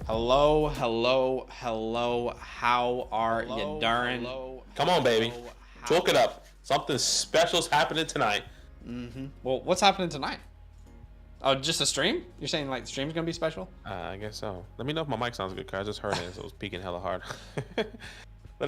Hello, hello, hello. How are you, Darren? Come on, baby. Talk it up. Something special's happening tonight. Well, what's happening tonight? Oh, just a stream? You're saying like the stream's gonna be special? I guess so. Let me know if my mic sounds good, cause I just heard it, so it was peaking hella hard.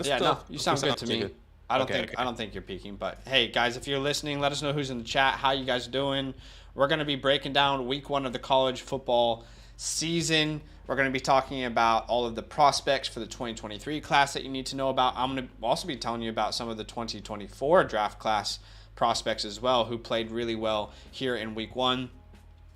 Yeah, no, you sound good to me. Good. I don't think you're peaking, but hey, guys, if you're listening, let us know who's in the chat. How you guys doing? We're gonna be breaking down week 1 of the college football season. We're going to be talking about all of the prospects for the 2023 class that you need to know about. I'm going to also be telling you about some of the 2024 draft class prospects as well who played really well here in week 1.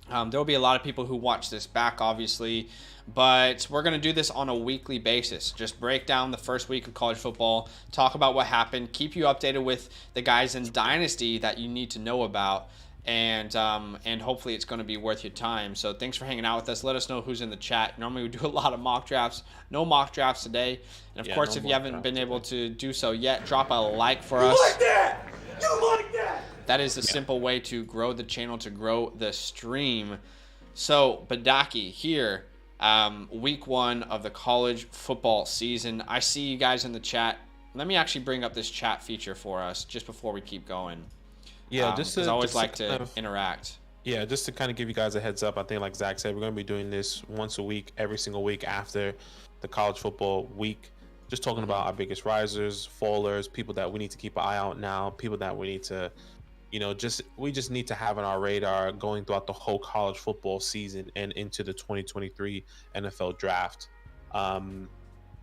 There will be a lot of people who watch this back, obviously, but we're going to do this on a weekly basis. Just break down the first week of college football, talk about what happened, keep you updated with the guys in Dynasty that you need to know about. And hopefully it's going to be worth your time. So thanks for hanging out with us. Let us know who's in the chat. Normally we do a lot of mock drafts. No mock drafts today. And of course, if you haven't been able to do so yet, drop a like for us. You like that? You like that? That is a simple way to grow the channel, to grow the stream. So Badake here, week 1 of the college football season. I see you guys in the chat. Let me actually bring up this chat feature for us just before we keep going. Yeah, just to, I always like to interact. Yeah, just to kind of give you guys a heads up, I think like Zach said, we're going to be doing this once a week, every single week after the college football week. Just talking about our biggest risers, fallers, people that we need to keep an eye out now, people that we need to, we just need to have on our radar going throughout the whole college football season and into the 2023 NFL draft.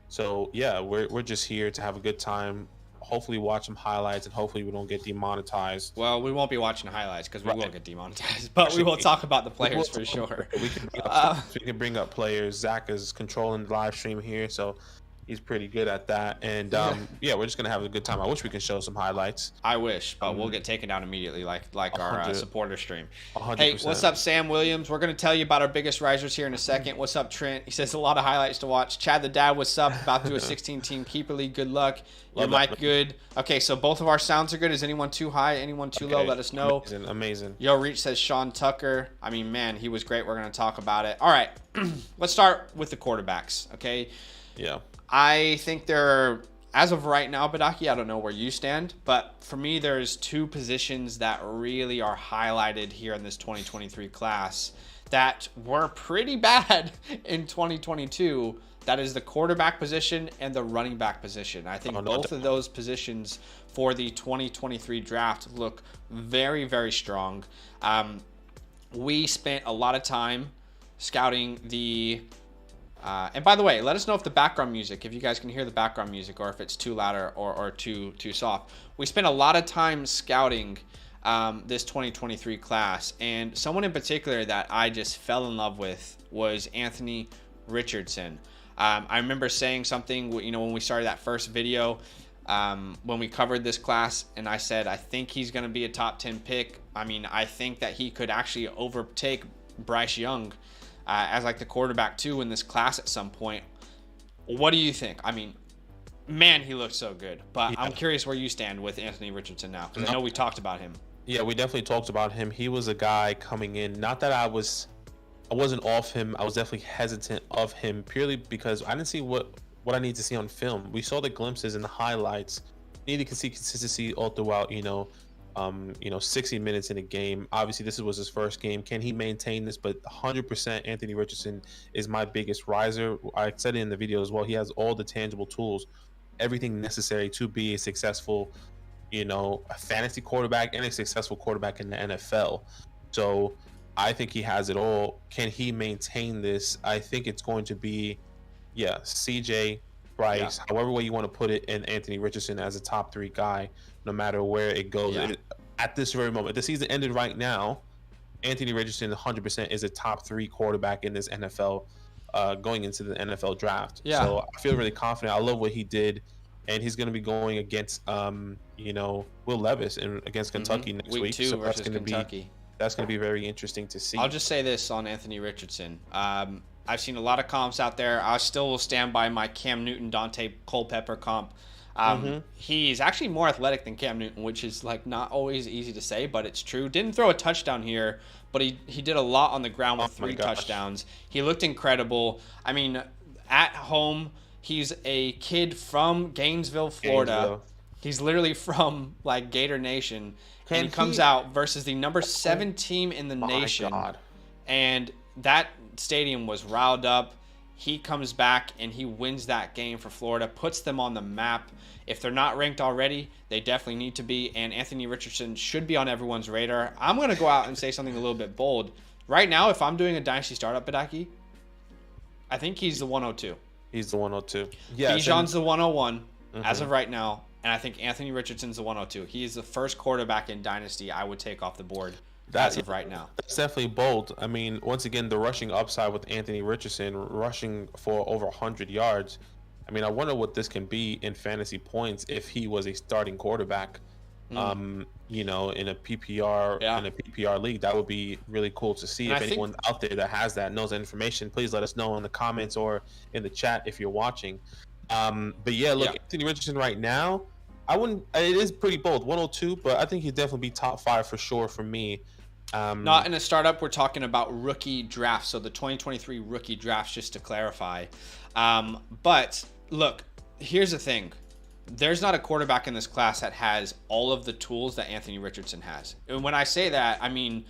So yeah, we're just here to have a good time. Hopefully watch some highlights and hopefully we don't get demonetized. Well, we won't be watching highlights because we will get demonetized, but we will talk about the players for sure. We can bring up players. Zach is controlling the live stream here, so he's pretty good at that. And yeah, we're just gonna have a good time. I wish we could show some highlights. I wish, but we'll get taken down immediately, like our supporter stream. 100%. Hey, what's up, Sam Williams? We're gonna tell you about our biggest risers here in a second. What's up, Trent? He says a lot of highlights to watch. Chad the Dad, what's up? About to do a 16-team keeper league. Good luck. Your mic good. Okay, so both of our sounds are good. Is anyone too high? Anyone too low? Let us know. Amazing. Yo, Reach says Sean Tucker. I mean, man, he was great. We're gonna talk about it. All right, let's start with the quarterbacks. Okay. Yeah. I think there are, as of right now, Badake, I don't know where you stand, but for me, there's 2 positions that really are highlighted here in this 2023 class that were pretty bad in 2022. That is the quarterback position and the running back position. I think both of those positions for the 2023 draft look very, very strong. We spent a lot of time scouting the... and by the way, let us know if the background music, if you guys can hear the background music or if it's too loud or too soft. We spent a lot of time scouting this 2023 class, and someone in particular that I just fell in love with was Anthony Richardson. I remember saying something, when we started that first video, when we covered this class, and I said, I think he's going to be a top 10 pick. I mean, I think that he could actually overtake Bryce Young as like the quarterback 2 in this class at some point. What do you think? I mean, man, he looks so good. But yeah. I'm curious where you stand with Anthony Richardson now, because I know we talked about him. Yeah, we definitely talked about him. He was a guy coming in. Not that I wasn't off him. I was definitely hesitant of him purely because I didn't see what I need to see on film. We saw the glimpses and the highlights. Needed to see consistency all throughout. 60 minutes in a game. Obviously, this was his first game. Can he maintain this? But 100% Anthony Richardson is my biggest riser. I said it in the video as well. He has all the tangible tools, everything necessary to be a successful, a fantasy quarterback and a successful quarterback in the NFL. So I think he has it all. Can he maintain this? I think it's going to be, CJ, Bryce, however way you want to put it, and Anthony Richardson as a top 3 guy, no matter where it goes. At this very moment, the season ended right now. Anthony Richardson 100% is a top 3 quarterback in this NFL going into the NFL draft. So I feel really confident. I love what he did, and he's going to be going against Will Levis and against Kentucky next week. Week 2 so versus Kentucky. That's going to be very interesting to see. I'll just say this on Anthony Richardson. I've seen a lot of comps out there. I still will stand by my Cam Newton, Dante Culpepper comp. He's actually more athletic than Cam Newton, which is like not always easy to say, but it's true. Didn't throw a touchdown here, but he did a lot on the ground with 3 touchdowns. He looked incredible. I mean, at home, he's a kid from Gainesville, Florida. He's literally from like Gator Nation. And he comes out versus the number 7 team in the nation. And that stadium was riled up. He comes back and he wins that game for Florida, puts them on the map. If they're not ranked already, they definitely need to be. And Anthony Richardson should be on everyone's radar. I'm going to go out and say something a little bit bold. Right now, if I'm doing a Dynasty startup, Badake, I think he's the 102. He's the 102. Yeah, Bijan's the 101 as of right now. And I think Anthony Richardson's the 102. He is the first quarterback in Dynasty I would take off the board as of right now. That's definitely bold. I mean, once again, the rushing upside with Anthony Richardson, rushing for over 100 yards. I mean, I wonder what this can be in fantasy points if he was a starting quarterback. You know, in a PPR league. That would be really cool to see. If anyone out there that has that, knows that information, please let us know in the comments or in the chat if you're watching. But yeah, look, Anthony Richardson right now, it is pretty bold, 102, but I think he'd definitely be top 5 for sure for me. Not in a startup, we're talking about rookie drafts, so the 2023 rookie drafts, just to clarify. But look, here's the thing. There's not a quarterback in this class that has all of the tools that Anthony Richardson has. And when I say that, I mean,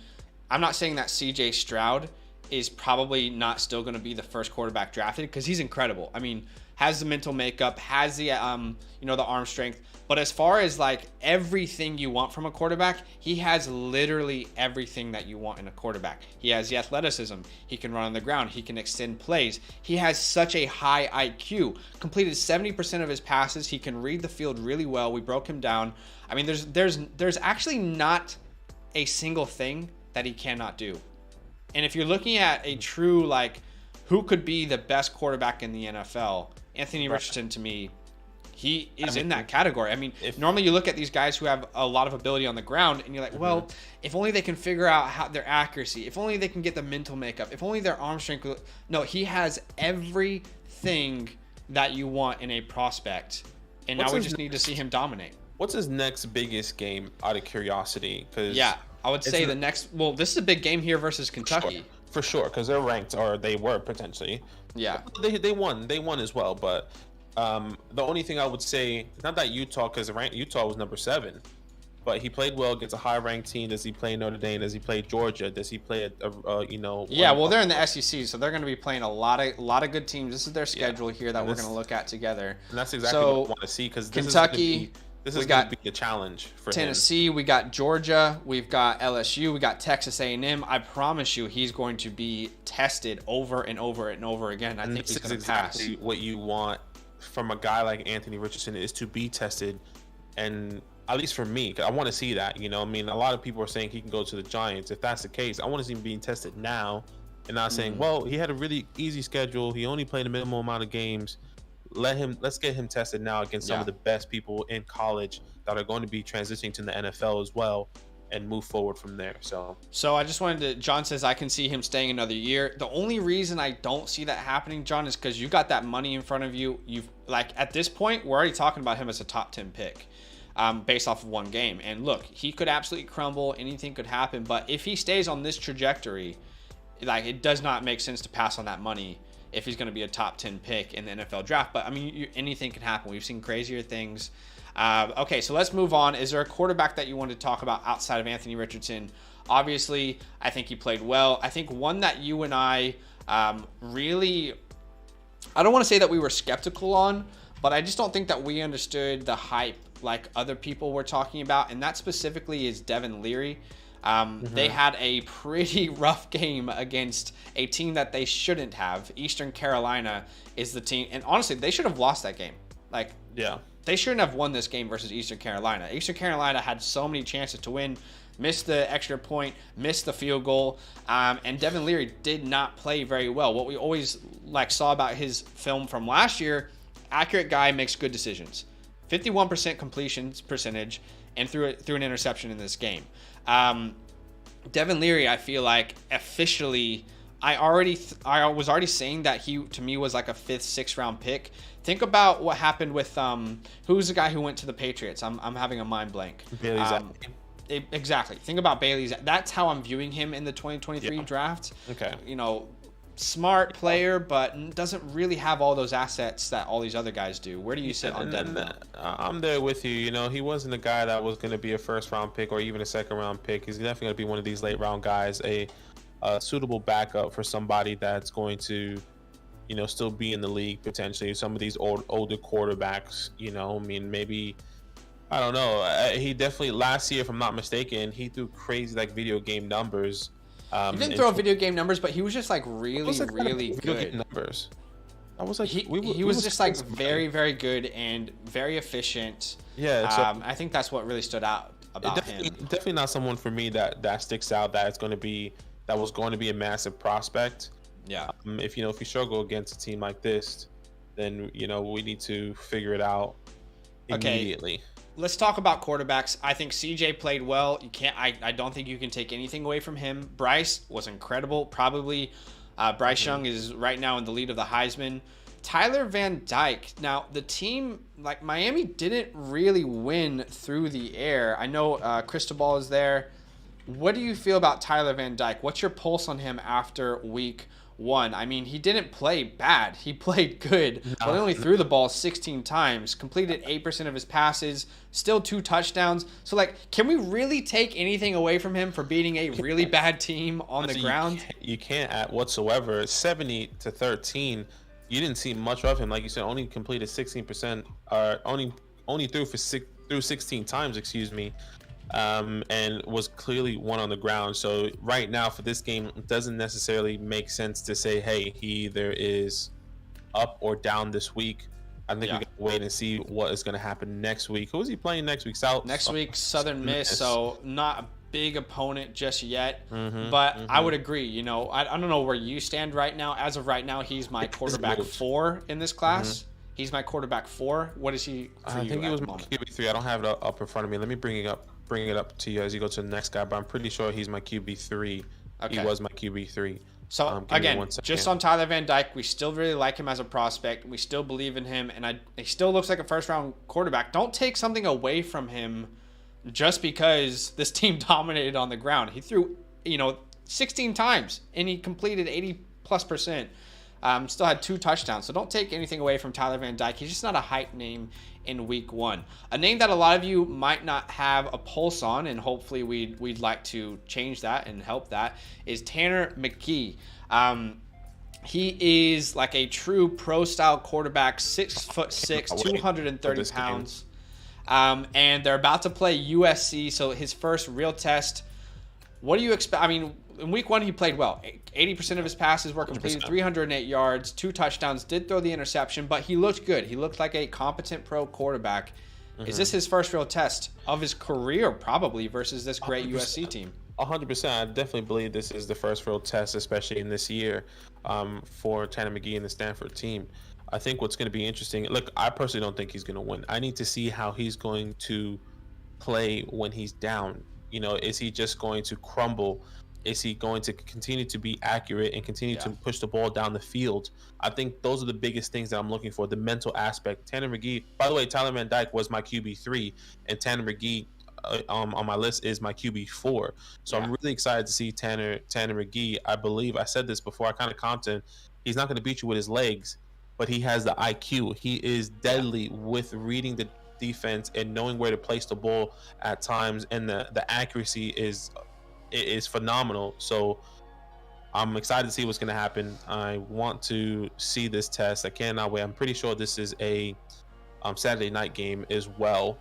I'm not saying that CJ Stroud is probably not still going to be the first quarterback drafted, because he's incredible. I mean, has the mental makeup, has the the arm strength. But as far as like everything you want from a quarterback, he has literally everything that you want in a quarterback. He has the athleticism. He can run on the ground. He can extend plays. He has such a high IQ. Completed 70% of his passes. He can read the field really well. We broke him down. I mean, there's actually not a single thing that he cannot do. And if you're looking at a true like who could be the best quarterback in the NFL, Anthony Richardson to me, he is in that category. I mean, normally you look at these guys who have a lot of ability on the ground and you're like, well, if only they can figure out how their accuracy, if only they can get the mental makeup, if only their arm strength. No, he has everything that you want in a prospect. And now we just need to see him dominate. What's his next biggest game out of curiosity? I would say this is a big game here versus Kentucky. For sure, because they're ranked, or they were potentially. Yeah. They won as well, but the only thing I would say, not that Utah, because Utah was number 7, but he played well against a high-ranked team. Does he play Notre Dame? Does he play Georgia? Does he play Yeah, well, they're in the SEC, so they're going to be playing a lot of good teams. This is their schedule here that we're going to look at together. And that's exactly what I want to see, because Kentucky. This is going to be a challenge for Tennessee, we got Georgia, we've got LSU, we got Texas A&M. I promise you, he's going to be tested over and over and over again. I think he's going to pass. Exactly what you want from a guy like Anthony Richardson, is to be tested, and at least for me, I want to see that. I mean, a lot of people are saying he can go to the Giants. If that's the case, I want to see him being tested now, and not saying, well, he had a really easy schedule. He only played a minimal amount of games. Let's get him tested now against some of the best people in college that are going to be transitioning to the NFL as well, and move forward from there. So I just wanted to, John says I can see him staying another year. The only reason I don't see that happening, John, is because you got that money in front of you. You've at this point, we're already talking about him as a top 10 pick. Based off of one game. And look, he could absolutely crumble. Anything could happen. But if he stays on this trajectory, it does not make sense to pass on that money if he's going to be a top 10 pick in the NFL draft. But I mean, anything can happen. We've seen crazier things. Okay, so let's move on. Is there a quarterback that you want to talk about outside of Anthony Richardson? Obviously, I think he played well. I think one that you and I really, I don't want to say that we were skeptical on, but I just don't think that we understood the hype like other people were talking about, and that specifically is Devin Leary. They had a pretty rough game against a team that they shouldn't have. Eastern Carolina is the team, and honestly, they should have lost that game. They shouldn't have won this game versus Eastern Carolina. Eastern Carolina had so many chances to win, missed the extra point, missed the field goal, and Devin Leary did not play very well. What we always saw about his film from last year, accurate guy, makes good decisions. 51% completion percentage, and threw an interception in this game. Devin Leary, I feel like, officially I was already saying that he to me was like a 5th, 6th round pick. Think about what happened with who's the guy who went to the Patriots? I'm having a mind blank. Exactly. Think about Bailey's. That's how I'm viewing him in the 2023 draft. Okay. You know, smart player, but doesn't really have all those assets that all these other guys do. Where do you sit on Denver? I'm there with you. You know, he wasn't a guy that was going to be a 1st round pick or even a 2nd round pick. He's definitely going to be one of these late round guys, a suitable backup for somebody that's going to, you know, still be in the league potentially. Some of these older quarterbacks, you know, I mean, maybe, I don't know. He definitely, last year, if I'm not mistaken, he threw crazy like video game numbers. He didn't throw video game numbers, but he was just like really good. Numbers. I was like, he was just like very, very good and very efficient. Yeah, so I think that's what really stood out about him. Definitely not someone for me that sticks out. That was going to be a massive prospect. Yeah. If you struggle against a team like this, then you know we need to figure it out immediately. Okay. Let's talk about quarterbacks. I think CJ played well. I don't think you can take anything away from him. Bryce was incredible. Probably Bryce Young is right now in the lead of the Heisman. Tyler Van Dyke. Now, the team, like Miami, didn't really win through the air. I know Cristobal is there. What do you feel about Tyler Van Dyke? What's your pulse on him after week 1? I mean, he didn't play bad. He played good, but only threw the ball 16 times, completed 8% of his passes, still 2 touchdowns. So, like, can we really take anything away from him for beating a really bad team on the ground? You can't at whatsoever. 70-13. You didn't see much of him. Like you said, only completed 16%, only threw 16 times, excuse me. And was clearly one on the ground. So right now for this game, it doesn't necessarily make sense to say, hey, he either is up or down this week. I think we got to wait and see what is going to happen next week. Who is he playing next week? Southern Miss. So not a big opponent just yet, but I would agree. You know, I don't know where you stand right now. As of right now, he's my quarterback 4 in this class. He's my quarterback 4. What is he for you? I think he was my QB3. I don't have it up in front of me. Let me bring it up to you as you go to the next guy, but I'm pretty sure he's my QB3. Okay. He was my QB3. So again, just on Tyler Van Dyke, we still really like him as a prospect. We still believe in him, and he still looks like a 1st round quarterback. Don't take something away from him just because this team dominated on the ground. He threw, 16 times, and he completed 80+%. Still had 2 touchdowns. So don't take anything away from Tyler Van Dyke. He's just not a hype name in week 1. A name that a lot of you might not have a pulse on, and hopefully we'd like to change that and help that, is Tanner McKee. He is like a true pro-style quarterback, 6'6", 230 pounds. And they're about to play USC, so his first real test. What do you expect? I mean, in week 1, he played well. 80% of his passes were completed, 308 yards, 2 touchdowns, did throw the interception, but he looked good. He looked like a competent pro quarterback. Is this his first real test of his career, probably, versus this great USC team? 100%. I definitely believe this is the first real test, especially in this year, for Tanner McKee and the Stanford team. I think what's going to be interesting, look, I personally don't think he's going to win. I need to see how he's going to play when he's down. You know, is he just going to crumble? Is he going to continue to be accurate and continue to push the ball down the field? I think those are the biggest things that I'm looking for, the mental aspect. Tanner McKee, by the way, Tyler Van Dyke was my QB3, and Tanner McKee on my list is my QB4. So I'm really excited to see Tanner McKee. I believe I said this before. I kind of commented, he's not going to beat you with his legs, but he has the IQ. He is deadly with reading the defense and knowing where to place the ball at times, and the accuracy is phenomenal. So I'm excited to see what's going to happen. I want to see this test. I cannot wait. I'm pretty sure this is a Saturday night game as well.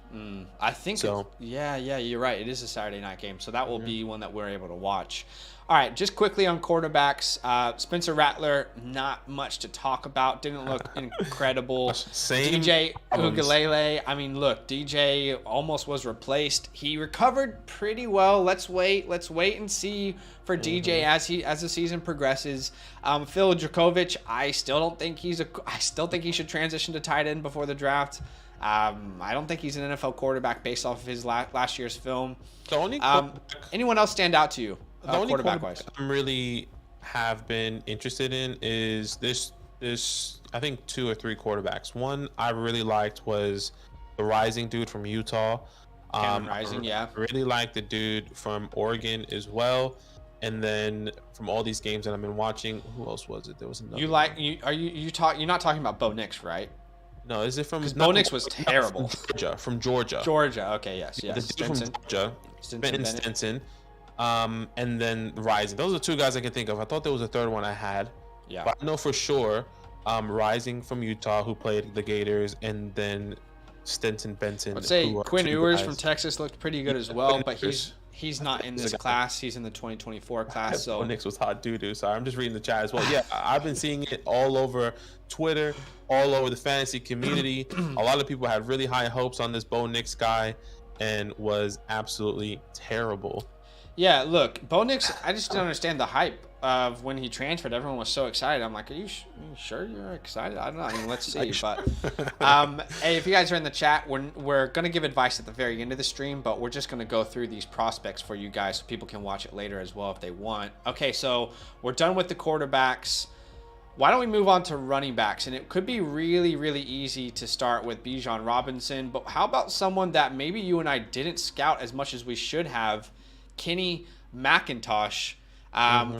I think so. Yeah, you're right. It is a Saturday night game, so that will be one that we're able to watch. All right, just quickly on quarterbacks. Spencer Rattler, not much to talk about. Didn't look incredible. Same DJ Ugalele. I mean, look, DJ almost was replaced. He recovered pretty well. Let's wait and see for DJ as the season progresses. Phil Dracovic, I still think he should transition to tight end before the draft. I don't think he's an NFL quarterback based off of his last year's film. The only anyone else stand out to you? The only quarterback wise, I'm really have been interested in is this. I think 2 or 3 quarterbacks. One I really liked was the rising dude from Utah. Rising, yeah. Really like the dude from Oregon as well. And then from all these games that I've been watching, who else was it? There was another. You're not talking about Bo Nix, right? No, is it from? Because Bo Nix was terrible. From Georgia. Georgia. Okay, yes. The dude Stinson. from Georgia. Stinson. Stinson. And then Rising. Those are 2 guys I can think of. I thought there was a 3rd one I had. Yeah. But I know for sure, Rising from Utah, who played the Gators, and then Stinson Benson. I'd say Quinn Ewers from Texas looked pretty good as well, but he's not in this class. He's in the 2024 class. So Nix was hot doo-doo. Sorry, I'm just reading the chat as well. Yeah, I've been seeing it all over Twitter, all over the fantasy community. A lot of people had really high hopes on this Bo Nix guy and was absolutely terrible. Yeah, look, Bo Nix, I just don't understand the hype of when he transferred. Everyone was so excited. I'm like, are you sure you're excited? I don't know. I mean, let's see. But hey, if you guys are in the chat, we're going to give advice at the very end of the stream, but we're just going to go through these prospects for you guys so people can watch it later as well if they want. Okay, so we're done with the quarterbacks. Why don't we move on to running backs? And it could be really, really easy to start with Bijan Robinson, but how about someone that maybe you and I didn't scout as much as we should have, Kenny McIntosh,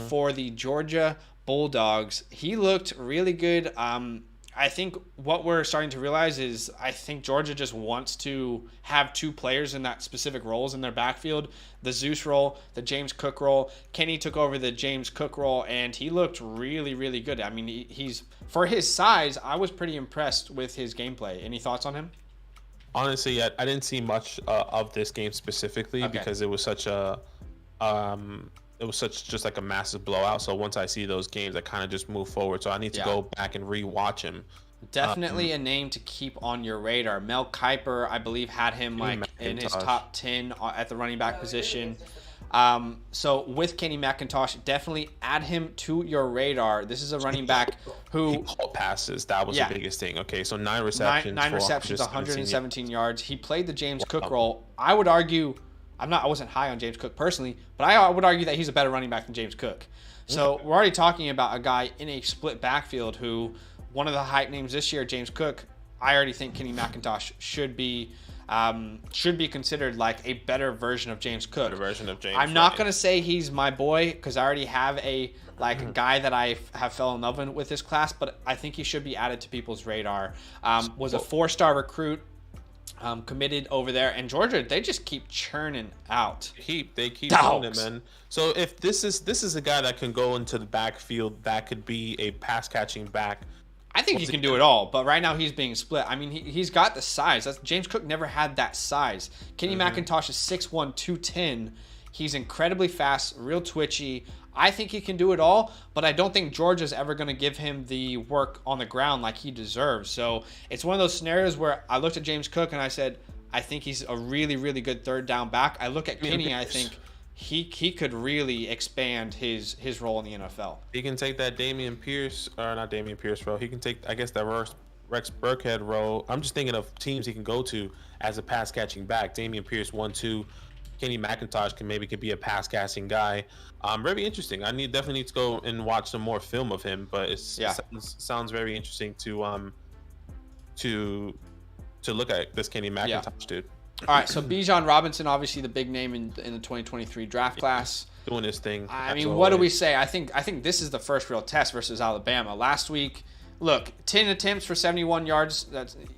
for the Georgia Bulldogs. He looked really good. I think what we're starting to realize is I think Georgia just wants to have 2 players in that specific roles in their backfield. The Zeus role, the James Cook role. Kenny took over the James Cook role, and he looked really, really good. I mean, he's for his size, I was pretty impressed with his gameplay. Any thoughts on him? Honestly, I didn't see much of this game specifically because it was such a just like a massive blowout. So once I see those games, I kind of just move forward. So I need to go back and rewatch him. Definitely a name to keep on your radar. Mel Kiper, I believe, had him in his top 10 at the running back position. So with Kenny McIntosh, definitely add him to your radar. This is a running back who he caught passes. That was the biggest thing. Okay, so 9 receptions, 117 yards. He played the James Cook role. I would argue, I wasn't high on James Cook personally, but I would argue that he's a better running back than James Cook. So we're already talking about a guy in a split backfield who, one of the hype names this year, James Cook. I already think Kenny McIntosh should be considered like a better version of James Cook. I'm not going to say he's my boy because I already have a guy that I have fell in love with this class, but I think he should be added to people's radar. Was a 4-star recruit, committed over there, and Georgia, they just keep churning out. They keep doing it, man. So if this is a guy that can go into the backfield, that could be a pass catching back. I think he can do it all, but right now he's being split. I mean, he's got the size. James Cook never had that size. Kenny McIntosh is 6'1", 210. He's incredibly fast, real twitchy. I think he can do it all, but I don't think Georgia's ever going to give him the work on the ground like he deserves. So it's one of those scenarios where I looked at James Cook and I said, I think he's a really, really good 3rd down back. I look at Kenny, I think he could really expand his role in the NFL. He can take that Dameon Pierce role. He can take, I guess, that Rex Burkhead role. I'm just thinking of teams he can go to as a pass catching back. Dameon Pierce 1-2. Kenny McIntosh could be a pass catching guy. Very interesting. I definitely need to go and watch some more film of him, but it sounds very interesting to look at this Kenny McIntosh dude. All right, so Bijan Robinson, obviously the big name in the 2023 draft class, doing his thing. I mean, what do we say? I think this is the first real test versus Alabama. Last week, look, 10 attempts for 71 yards.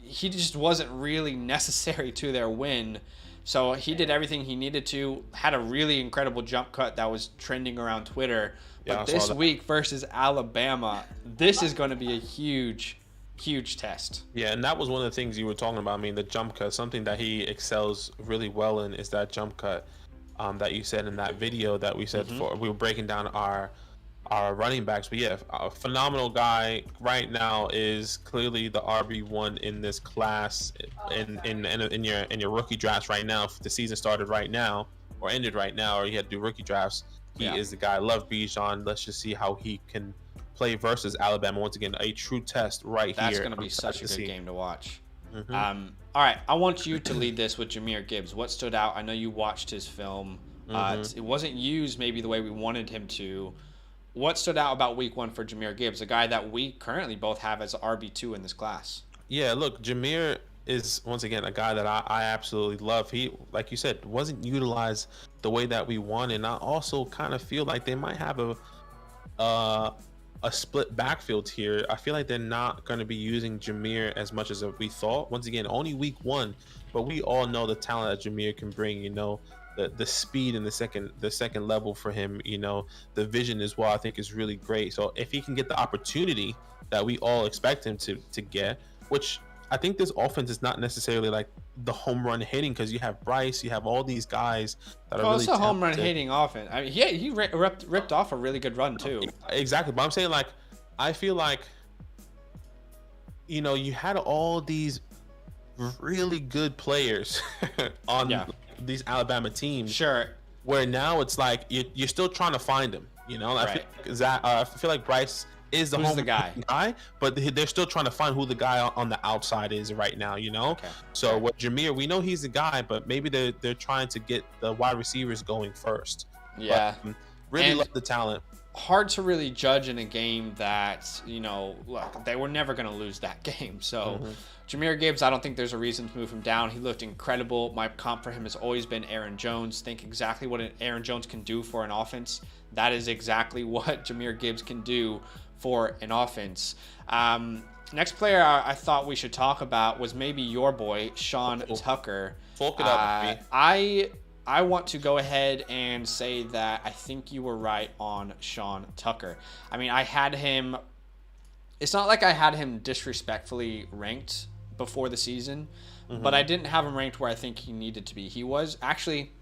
He just wasn't really necessary to their win. So he did everything he needed to. Had a really incredible jump cut that was trending around Twitter. But this week versus Alabama, this is going to be a huge test. Yeah, and that was one of the things you were talking about. I mean, the jump cut, something that he excels really well in is that jump cut that you said in that video that we said we were breaking down our running backs. But yeah, a phenomenal guy right now, is clearly the RB1 in this class in your rookie drafts right now. If the season started right now or ended right now, or you had to do rookie drafts, he is the guy. I love Bijan. Let's just see how he can play versus Alabama. Once again, a true test here. That's going to be such a good game to watch. All right, I want you to lead this with Jahmyr Gibbs. What stood out? I know you watched his film. It wasn't used maybe the way we wanted him to, what stood out about week 1 for Jahmyr Gibbs, a guy that we currently both have as RB2 in this class? Yeah, look, Jameer is once again a guy that I absolutely love. He, like you said, wasn't utilized the way that we want, and I also kind of feel like they might have uh, a split backfield here. I feel like they're not going to be using Jameer as much as we thought. Once again, only week 1, but we all know the talent that Jameer can bring. You know, the speed in the second level for him. You know, the vision as well. I think is really great. So if he can get the opportunity that we all expect him to get, which I think this offense is not necessarily like the home run hitting, because you have Bryce, you have all these guys that are really It's a home run talented. hitting offense. I mean, yeah, he ripped off a really good run too. Exactly, but I'm saying, like, I feel like, you know, you had all these really good players on these Alabama teams. Sure. Where now it's like you're still trying to find them. You know, I feel like Bryce is the Who's home the guy, but they're still trying to find who the guy on the outside is right now. You know, so with Jameer, we know he's the guy, but maybe they're trying to get the wide receivers going first. Yeah, but, really love the talent. Hard to really judge in a game that, you know, look, they were never going to lose that game. So Jahmyr Gibbs, I don't think there's a reason to move him down. He looked incredible. My comp for him has always been Aaron Jones. Think exactly what Aaron Jones can do for an offense. That is exactly what Jahmyr Gibbs can do for an offense. Next player I thought we should talk about was maybe your boy, Sean Tucker. Folk it up, baby. I want to go ahead and say that I think you were right on Sean Tucker. I mean, I had him. It's not like I had him disrespectfully ranked before the season, but I didn't have him ranked where I think he needed to be. He was actually.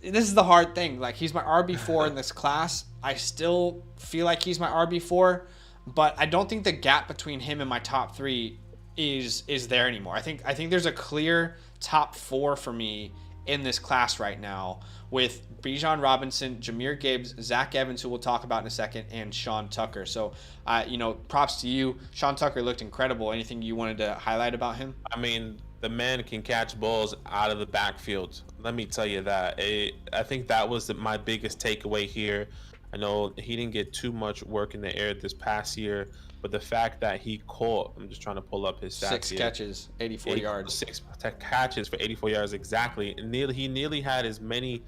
This is the hard thing. Like, he's my RB4 in this class. I still feel like he's my RB4, but I don't think the gap between him and my top 3 is there anymore. I think there's a clear top 4 for me in this class right now, with Bijan Robinson, Jahmyr Gibbs, Zach Evans, who we'll talk about in a second, and Sean Tucker. So, you know, props to you. Sean Tucker looked incredible. Anything you wanted to highlight about him? I mean, the man can catch balls out of the backfield. Let me tell you that. I think that was my biggest takeaway here. I know he didn't get too much work in the air this past year, but the fact that he caught, I'm just trying to pull up his stats 6 here. catches, 84 yards. 6 catches for 84 yards, exactly. And he nearly had as many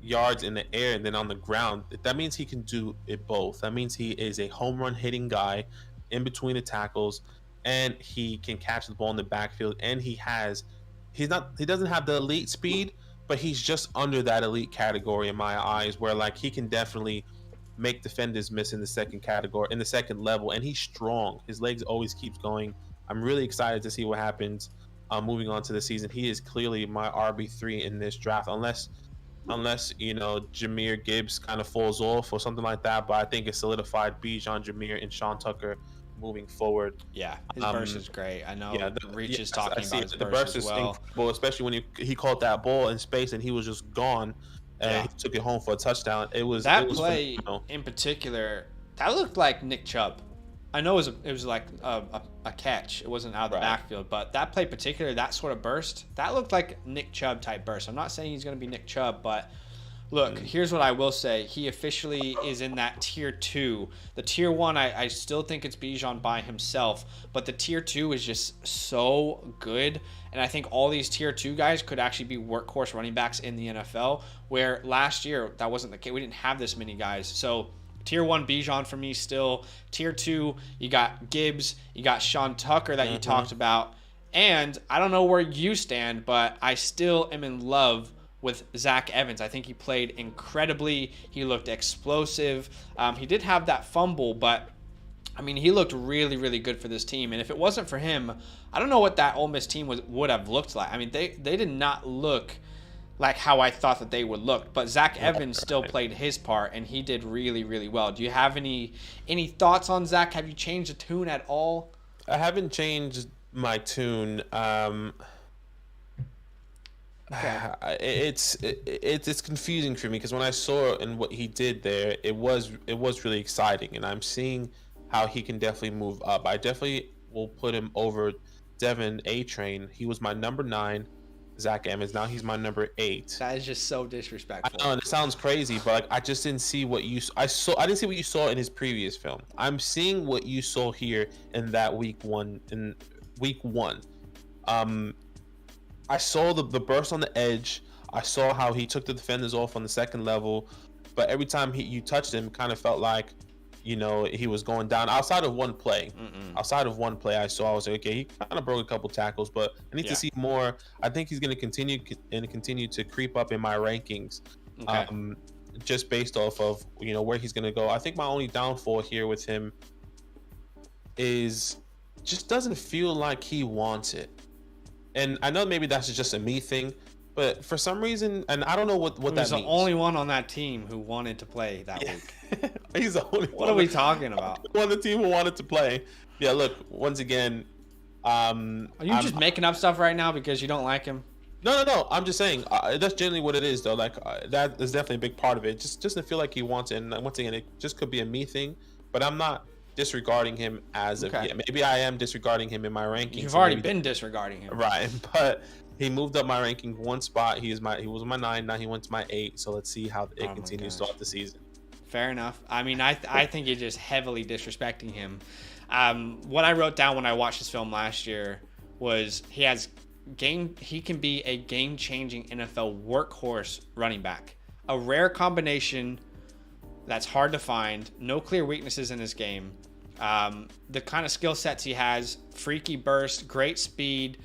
yards in the air and then on the ground. That means he can do it both. That means he is a home run hitting guy in between the tackles, and he can catch the ball in the backfield, and he doesn't have the elite speed, but he's just under that elite category in my eyes, where like he can definitely make defenders miss in the second category, in the second level, and he's strong. His legs always keeps going. I'm really excited to see what happens moving on to the season. He is clearly my RB3 in this draft, unless you know, Jahmyr Gibbs kind of falls off or something like that. But I think it's solidified Bijan, Jahmyr, and Sean Tucker moving forward. Yeah, his burst is great. I know Reach is I talking see about his the burst as is well. incredible, especially when he caught that ball in space and he was just gone, and he took it home for a touchdown. It was play phenomenal. In particular, that looked like Nick Chubb. I know it was like a catch. It wasn't out of the backfield, but that play particular, that sort of burst, that looked like Nick Chubb type burst. I'm not saying he's going to be Nick Chubb, but look, here's what I will say. He officially is in that tier 2. The tier 1, I still think it's Bijan by himself, but the tier 2 is just so good. And I think all these tier 2 guys could actually be workhorse running backs in the NFL, where last year that wasn't the case. We didn't have this many guys. So tier 1, Bijan for me still. Tier 2, you got Gibbs, you got Sean Tucker that you talked about. And I don't know where you stand, but I still am in love with Zach Evans. I think he played incredibly. He looked explosive. He did have that fumble, but I mean, he looked really, really good for this team. And if it wasn't for him, I don't know what that Ole Miss team would have looked like. I mean, they did not look like how I thought that they would look. But Zach Evans still played his part, and he did really, really well. Do you have any thoughts on Zach? Have you changed the tune at all? I haven't changed my tune. It's confusing for me, because when I saw it and what he did there, it was really exciting, and I'm seeing how he can definitely move up. I definitely will put him over Devin A. Train. He was my number 9. Zach Evans. Now he's my number 8. That is just so I disrespectful. know, and it sounds crazy, but like I just didn't see what you I didn't see what you saw in his previous film. I'm seeing what you saw here in that week one. I saw the burst on the edge. I saw how he took the defenders off on the second level, but every time you touched him, it kind of felt like, he was going down. Outside of one play, I was like, okay, he kind of broke a couple tackles, but I need to see more. I think he's going to continue to creep up in my rankings, just based off of where he's going to go. I think my only downfall here with him is just doesn't feel like he wants it, and I know maybe that's just a me thing. But for some reason, and I don't know what that means. He's the only one on that team who wanted to play that week. He's the only What are we talking about? One of the team who wanted to play. Yeah, look, once again, Are you just making up stuff right now because you don't like him? No. I'm just saying that's generally what it is, though. Like that is definitely a big part of it. Just doesn't feel like he wants it. And once again, it just could be a me thing. But I'm not disregarding him as of yet. Maybe I am disregarding him in my rankings. You've already been disregarding him, right? But he moved up my ranking one spot. He was my 9. Now he went to my 8. So let's see how it continues throughout the season. Fair enough. I mean, I think you're just heavily disrespecting him. What I wrote down when I watched this film last year was he can be a game-changing NFL workhorse running back. A rare combination that's hard to find. No clear weaknesses in his game. The kind of skill sets he has: freaky burst, great speed,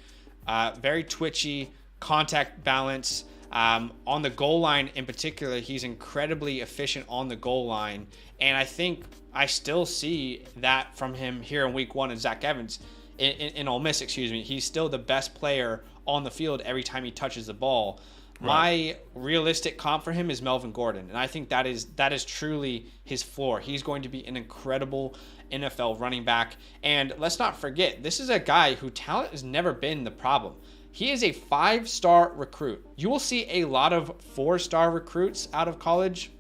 very twitchy, contact balance. On the goal line in particular, he's incredibly efficient on the goal line. And I think I still see that from him here in week 1 in Zach Evans. In Ole Miss, he's still the best player on the field every time he touches the ball. Right. My realistic comp for him is Melvin Gordon. And I think that is truly his floor. He's going to be an incredible NFL running back. And let's not forget, this is a guy who talent has never been the problem. He is a 5-star recruit. You will see a lot of 4-star recruits out of college.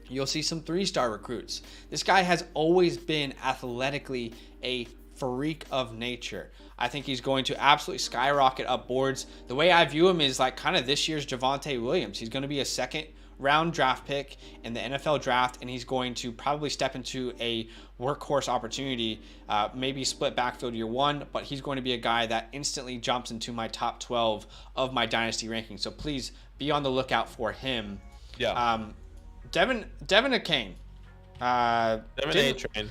You'll see some 3-star recruits. This guy has always been athletically a freak of nature. I think he's going to absolutely skyrocket up boards. The way I view him is like kind of this year's Javonte Williams. He's going to be a second-round draft pick in the NFL draft, and he's going to probably step into a workhorse opportunity, maybe split backfield year 1, but he's going to be a guy that instantly jumps into my top 12 of my Dynasty ranking. So please be on the lookout for him. Yeah. Devin Achane. Devin A-Train.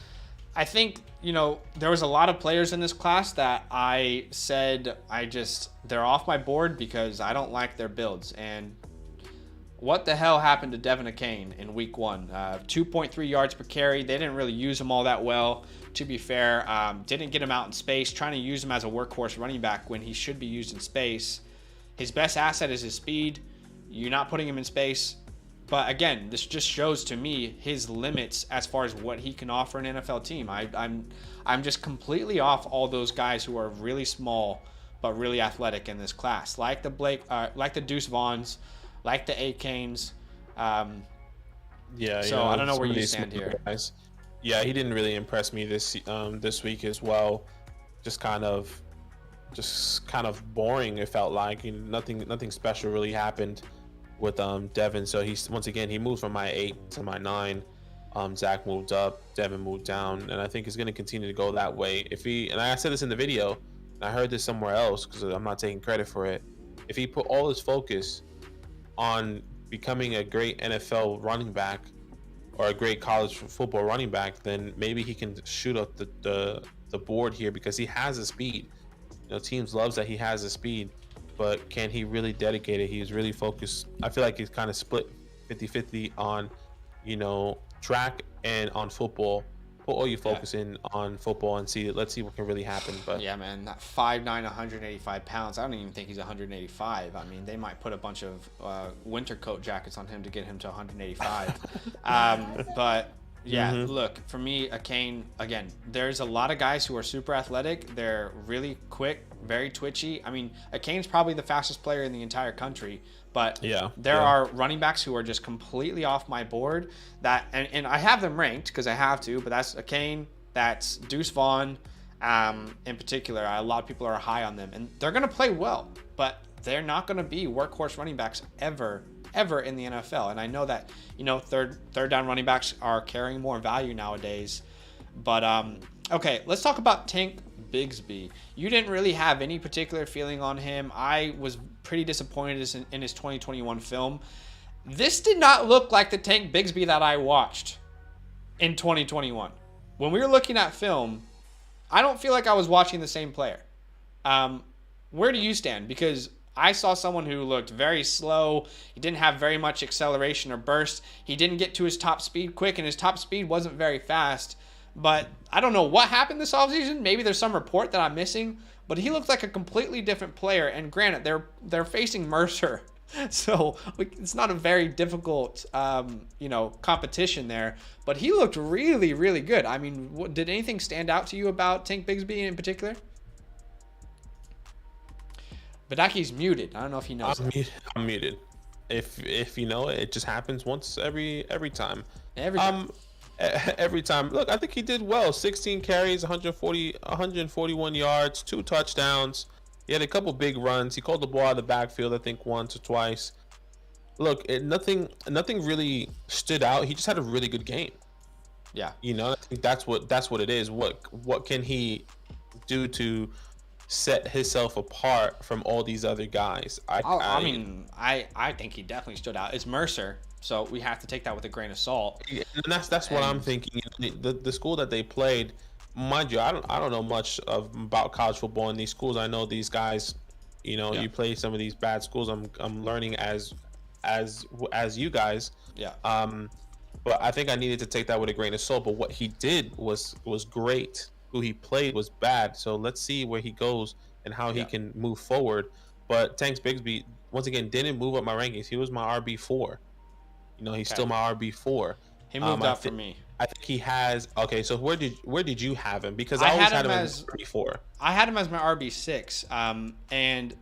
I think, there was a lot of players in this class that I said they're off my board because I don't like their builds. And what the hell happened to Devin Achane in week 1? 2.3 yards per carry. They didn't really use him all that well, to be fair. Didn't get him out in space, trying to use him as a workhorse running back when he should be used in space. His best asset is his speed. You're not putting him in space. But again, this just shows to me his limits as far as what he can offer an NFL team. I'm just completely off all those guys who are really small but really athletic in this class, like the Deuce Vaughns, like the A-Canes. Yeah. So I don't know where you stand here. Guys. Yeah, he didn't really impress me this week as well. Just kind of boring. It felt like nothing special really happened with Devin. So he moved from my 8 to my 9. Zach moved up, Devin moved down, and I think he's going to continue to go that way. And I said this in the video, and I heard this somewhere else because I'm not taking credit for it. If he put all his focus on becoming a great NFL running back or a great college football running back, then maybe he can shoot up the board here because he has the speed. Teams loves that he has the speed. But can he really dedicate it? He's really focused. I feel like he's kind of split 50-50 on, track and on football. Put all your focus in on football and let's see what can really happen. But yeah, man, that 5'9", 185 pounds. I don't even think he's 185. I mean, they might put a bunch of winter coat jackets on him to get him to 185. But yeah, Look, for me, Achane, again, there's a lot of guys who are super athletic. They're really quick, very twitchy. I mean, Achane's probably the fastest player in the entire country, but there are running backs who are just completely off my board and I have them ranked because I have to, but that's Achane, that's Deuce Vaughn in particular. A lot of people are high on them, and they're going to play well, but they're not going to be workhorse running backs ever in the NFL. And I know that, third down running backs are carrying more value nowadays. But, okay, let's talk about Tank Bigsby. You didn't really have any particular feeling on him. I was pretty disappointed in his 2021 film. This did not look like the Tank Bigsby that I watched in 2021. When we were looking at film, I don't feel like I was watching the same player. Where do you stand? Because I saw someone who looked very slow. He didn't have very much acceleration or burst. He didn't get to his top speed quick, and his top speed wasn't very fast. But I don't know what happened this offseason. Maybe there's some report that I'm missing. But he looked like a completely different player. And granted, they're facing Mercer. So it's not a very difficult, competition there. But he looked really, really good. I mean, did anything stand out to you about Tank Bigsby in particular? Badake's muted. I don't know if he knows. I'm muted. If you know it, it just happens once every time. Every time. Look, I think he did well. 16 carries, 141 yards, 2 touchdowns. He had a couple big runs. He called the ball out of the backfield, I think, once or twice. Look, nothing really stood out. He just had a really good game. Yeah. I think that's what it is. What can he do to set himself apart from all these other guys? I think he definitely stood out. It's Mercer, so we have to take that with a grain of salt. And that's what I'm thinking. The school that they played, mind you, I don't know much about college football in these schools. I know these guys, you play some of these bad schools. I'm learning as you guys. Yeah. But I think I needed to take that with a grain of salt. But what he did was great. Who he played was bad. So let's see where he goes and how he can move forward. But Tank Bigsby, once again, didn't move up my rankings. He was my RB4. He's still my RB4. He moved up for me. I think he has. Okay, so where did you have him? Because I always had him as RB4. I had him as my RB6. And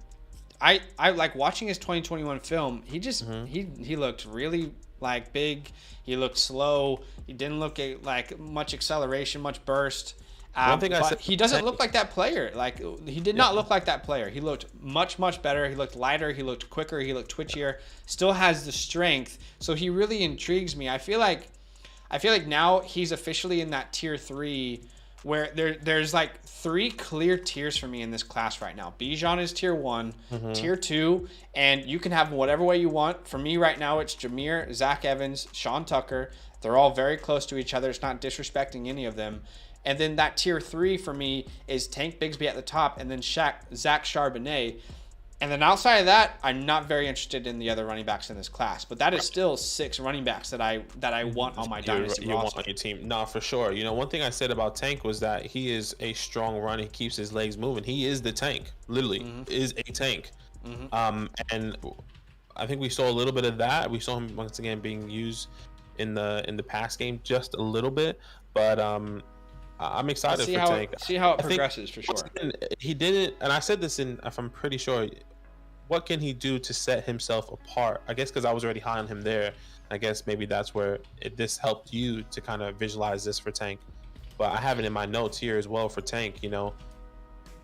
I like watching his 2021 film. He just he looked really like big. He looked slow. He didn't look like much acceleration, much burst. One thing I said, he doesn't look like that player. Like he did not look like that player. He looked much better. He looked lighter. He looked quicker. He looked twitchier. Still has the strength. So he really intrigues me. I feel like now he's officially in that tier 3, where there's like 3 clear tiers for me in this class right now. Bijan is tier 1, tier 2, and you can have them whatever way you want. For me right now, it's Jameer, Zach Evans, Sean Tucker. They're all very close to each other. It's not disrespecting any of them. And then that tier 3 for me is Tank Bigsby at the top, and then Zach Charbonnet. And then outside of that, I'm not very interested in the other running backs in this class. But that is still 6 running backs that I want on my Dynasty roster. Want on your team. No, for sure. One thing I said about Tank was that he is a strong runner. He keeps his legs moving. He is the tank. Literally, is a tank. And I think we saw a little bit of that. We saw him once again being used in the pass game just a little bit. But I'm excited for Tank. See how it progresses for sure. He didn't, and I said this if I'm pretty sure, what can he do to set himself apart? I guess because I was already high on him there. I guess maybe that's where this helped you to kind of visualize this for Tank. But I have it in my notes here as well for Tank.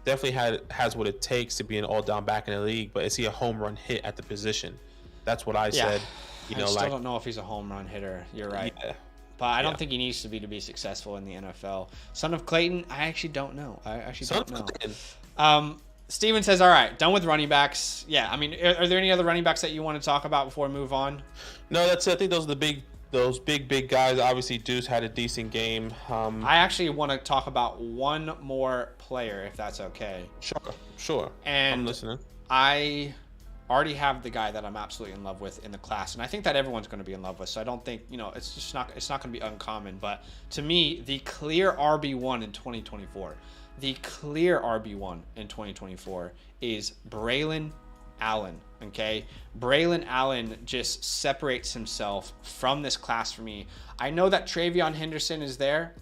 Definitely has what it takes to be an all-down back in the league. But is he a home run hit at the position? That's what I said. I still don't know if he's a home run hitter. You're right. Yeah. But I don't think he needs to be successful in the NFL. Son of Clayton, I actually don't know. Steven says, all right, done with running backs. Yeah, I mean, are there any other running backs that you want to talk about before we move on? No, that's it. I think those are those big guys. Obviously, Deuce had a decent game. I actually want to talk about one more player, if that's okay. Sure. And I'm listening. I already have the guy that I'm absolutely in love with in the class, and I think that everyone's going to be in love with. So I don't think it's not going to be uncommon. But to me, the clear RB1 in 2024, is Braylon Allen. Okay, Braylon Allen just separates himself from this class for me. I know that Travion Henderson is there.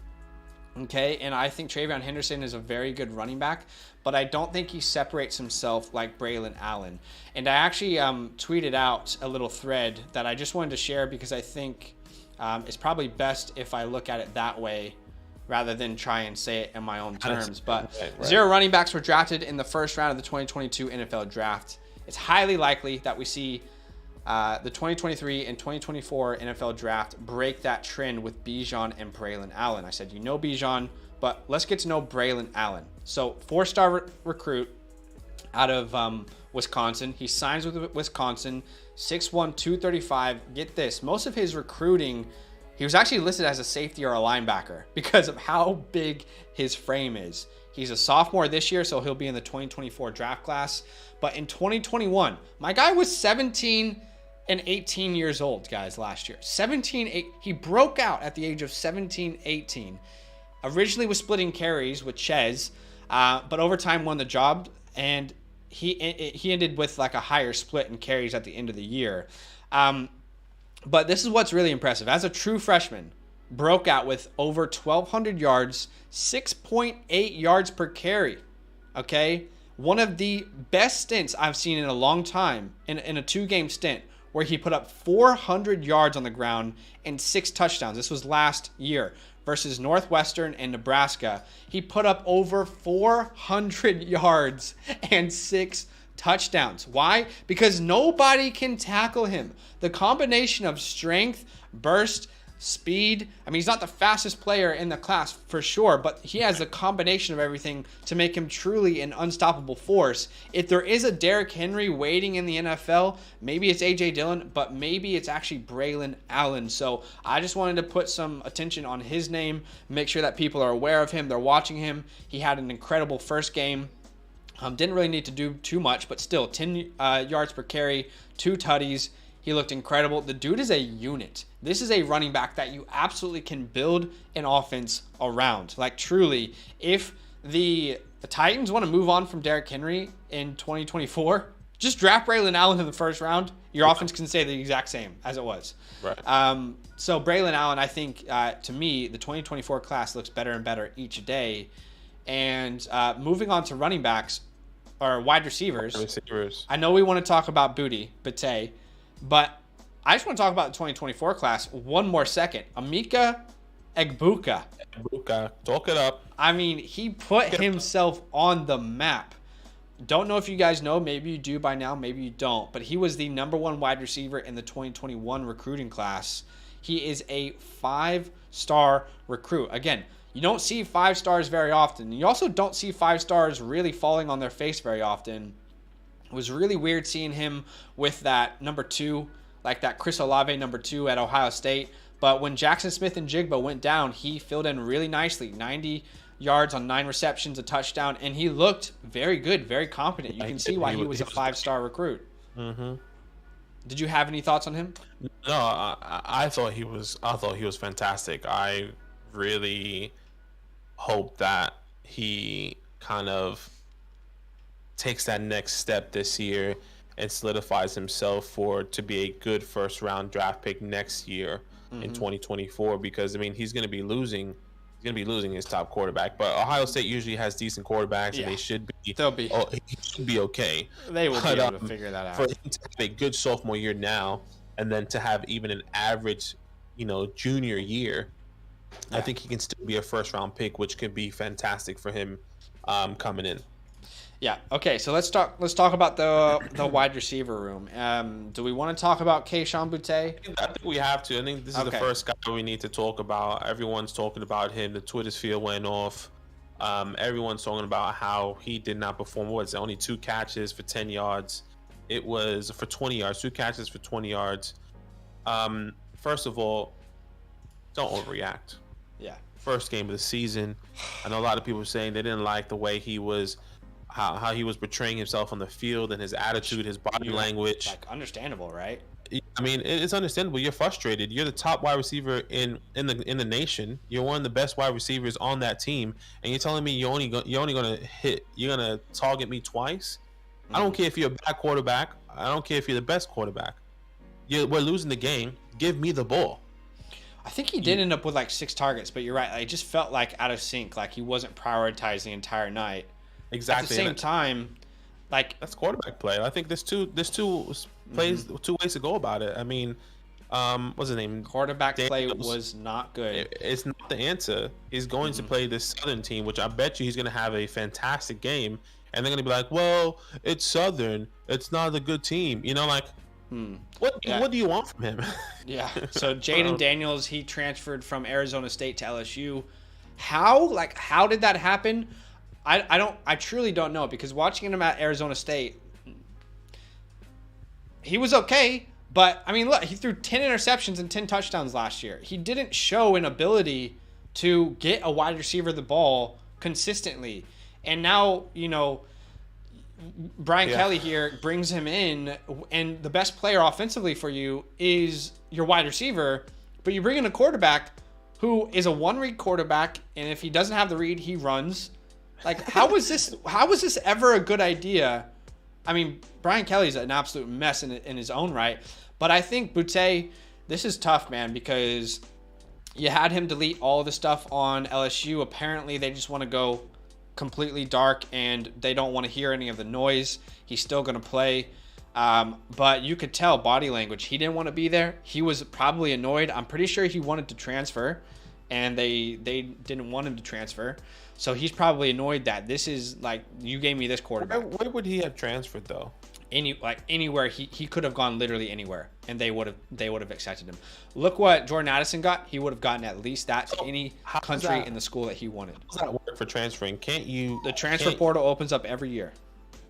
Okay, and I think Travion Henderson is a very good running back, but I don't think he separates himself like Braylon Allen. And I actually tweeted out a little thread that I just wanted to share because I think it's probably best if I look at it that way rather than try and say it in my own terms. But 0 running backs were drafted in the first round of the 2022 NFL Draft. it's highly likely that we see the 2023 and 2024 NFL draft break that trend with Bijan and Braylon Allen. I said, you know Bijan, but let's get to know Braylon Allen. So 4-star recruit out of Wisconsin. He signs with Wisconsin, 6'1", 235. Get this, most of his recruiting, he was actually listed as a safety or a linebacker because of how big his frame is. He's a sophomore this year, so he'll be in the 2024 draft class. But in 2021, my guy was 17 and 18 years old, guys, last year. 17, he broke out at the age of 17, 18. Originally was splitting carries with Ches, but over time won the job, and he ended with like a higher split in carries at the end of the year. But this is what's really impressive. As a true freshman, broke out with over 1,200 yards, 6.8 yards per carry. Okay? One of the best stints I've seen in a long time in a 2-game stint where he put up 400 yards on the ground and 6 touchdowns. This was last year versus Northwestern and Nebraska. He put up over 400 yards and 6 touchdowns. Why? Because nobody can tackle him. The combination of strength, burst, speed. I mean, he's not the fastest player in the class for sure, but he has a combination of everything to make him truly an unstoppable force. If there is a Derrick Henry waiting in the NFL, maybe it's A.J. Dillon, but maybe it's actually Braylon Allen. So I just wanted to put some attention on his name, make sure that people are aware of him, they're watching him. He had an incredible first game. Didn't really need to do too much, but still 10 yards per carry, 2 tutties. He looked incredible. The dude is a unit. This is a running back that you absolutely can build an offense around. Like, truly, if the Titans want to move on from Derrick Henry in 2024, just draft Braylon Allen in the first round. Your offense can stay the exact same as it was. Right. So Braylon Allen, I think, to me, the 2024 class looks better and better each day. And moving on to running backs or wide receivers. I know we want to talk about Badake, but I just want to talk about the 2024 class one more second. Emeka Egbuka. Talk it up. I mean, he put himself on the map. Don't know if you guys know. Maybe you do by now. Maybe you don't. But he was the #1 wide receiver in the 2021 recruiting class. He is a 5-star recruit. Again, you don't see 5 stars very often. You also don't see 5 stars really falling on their face very often. It was really weird seeing him with that #2, like that Chris Olave #2 at Ohio State. But when Jackson Smith and Jigba went down, he filled in really nicely. 90 yards on 9 receptions, a touchdown, and he looked very good, very competent. You can see why he was a 5-star recruit. Mm-hmm. Did you have any thoughts on him? No, I thought he was fantastic. I really hope that he kind of takes that next step this year and solidifies himself to be a good first-round draft pick next year in 2024. Because I mean, he's going to be losing his top quarterback. But Ohio State usually has decent quarterbacks, and they should be. He should be okay. They will be able to figure that out. For him to have a good sophomore year now, and then to have even an average, junior year, I think he can still be a first-round pick, which could be fantastic for him coming in. Yeah. Okay. So let's talk about the wide receiver room. Do we want to talk about Kayshon Boutte? I think we have to. I think this is the first guy we need to talk about. Everyone's talking about him. The Twitter sphere went off. Everyone's talking about how he did not perform. What was it? Only 2 catches for 10 yards. It was for 20 yards. 2 catches for 20 yards. First of all, don't overreact. Yeah. First game of the season. I know a lot of people were saying they didn't like the way he was. How he was portraying himself on the field and his attitude, his body language. Like, understandable, right? I mean, it's understandable. You're frustrated. You're the top wide receiver in the nation. You're one of the best wide receivers on that team, and you're telling me you're only gonna target me twice. I don't care if you're a bad quarterback. I don't care if you're the best quarterback. We're losing the game. Give me the ball. I think he did end up with like 6 targets, but you're right. Like, it just felt like out of sync. Like he wasn't prioritized the entire night. Exactly. At the same time, like, that's quarterback play. I think there's two ways to go about it. I mean, What's his name? Quarterback play Daniels. was not good. It's not the answer. He's going to play this Southern team, which I bet you he's going to have a fantastic game. And they're going to be like, well, it's Southern. It's not a good team. You know, like, what do you want from him? Yeah. So Jaden Daniels, he transferred from Arizona State to LSU. How did that happen? I truly don't know, because watching him at Arizona State, he was okay. But, I mean, look, he threw 10 interceptions and 10 touchdowns last year. He didn't show an ability to get a wide receiver the ball consistently. And now, you know, Brian Kelly here brings him in, and the best player offensively for you is your wide receiver, but you bring in a quarterback who is a one-read quarterback, and if he doesn't have the read, he runs. Like, how was this ever a good idea? I mean, Brian Kelly's an absolute mess in his own right. But I think Boutte, this is tough, man, because you had him delete all the stuff on LSU. Apparently, they just want to go completely dark, and they don't want to hear any of the noise. He's still going to play. But you could tell body language. He didn't want to be there. He was probably annoyed. I'm pretty sure he wanted to transfer, and they didn't want him to transfer. So he's probably annoyed that this is like, you gave me this quarterback. Where would he have transferred, though? Anywhere. He could have gone literally anywhere, and they would have accepted him. Look what Jordan Addison got. He would have gotten at least that to any country in the school that he wanted. How does that work for transferring? The transfer portal opens up every year.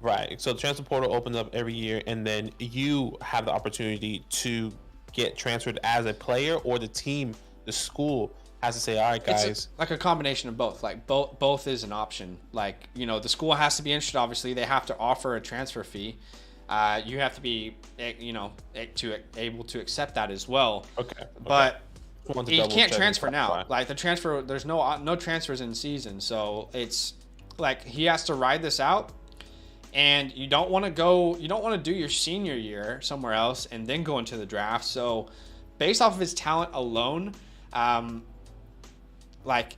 Right. So the transfer portal opens up every year, and then you have the opportunity to get transferred as a player, or the team, the school has to say, all right, guys. It's like a combination of both. Like both is an option. Like, you know, the school has to be interested. Obviously, they have to offer a transfer fee. You have to be, you know, able to accept that as well. Okay. But you can't transfer now. Like, the transfer, there's no transfers in season, so it's like he has to ride this out. And you don't want to do your senior year somewhere else and then go into the draft. So, based off of his talent alone, like,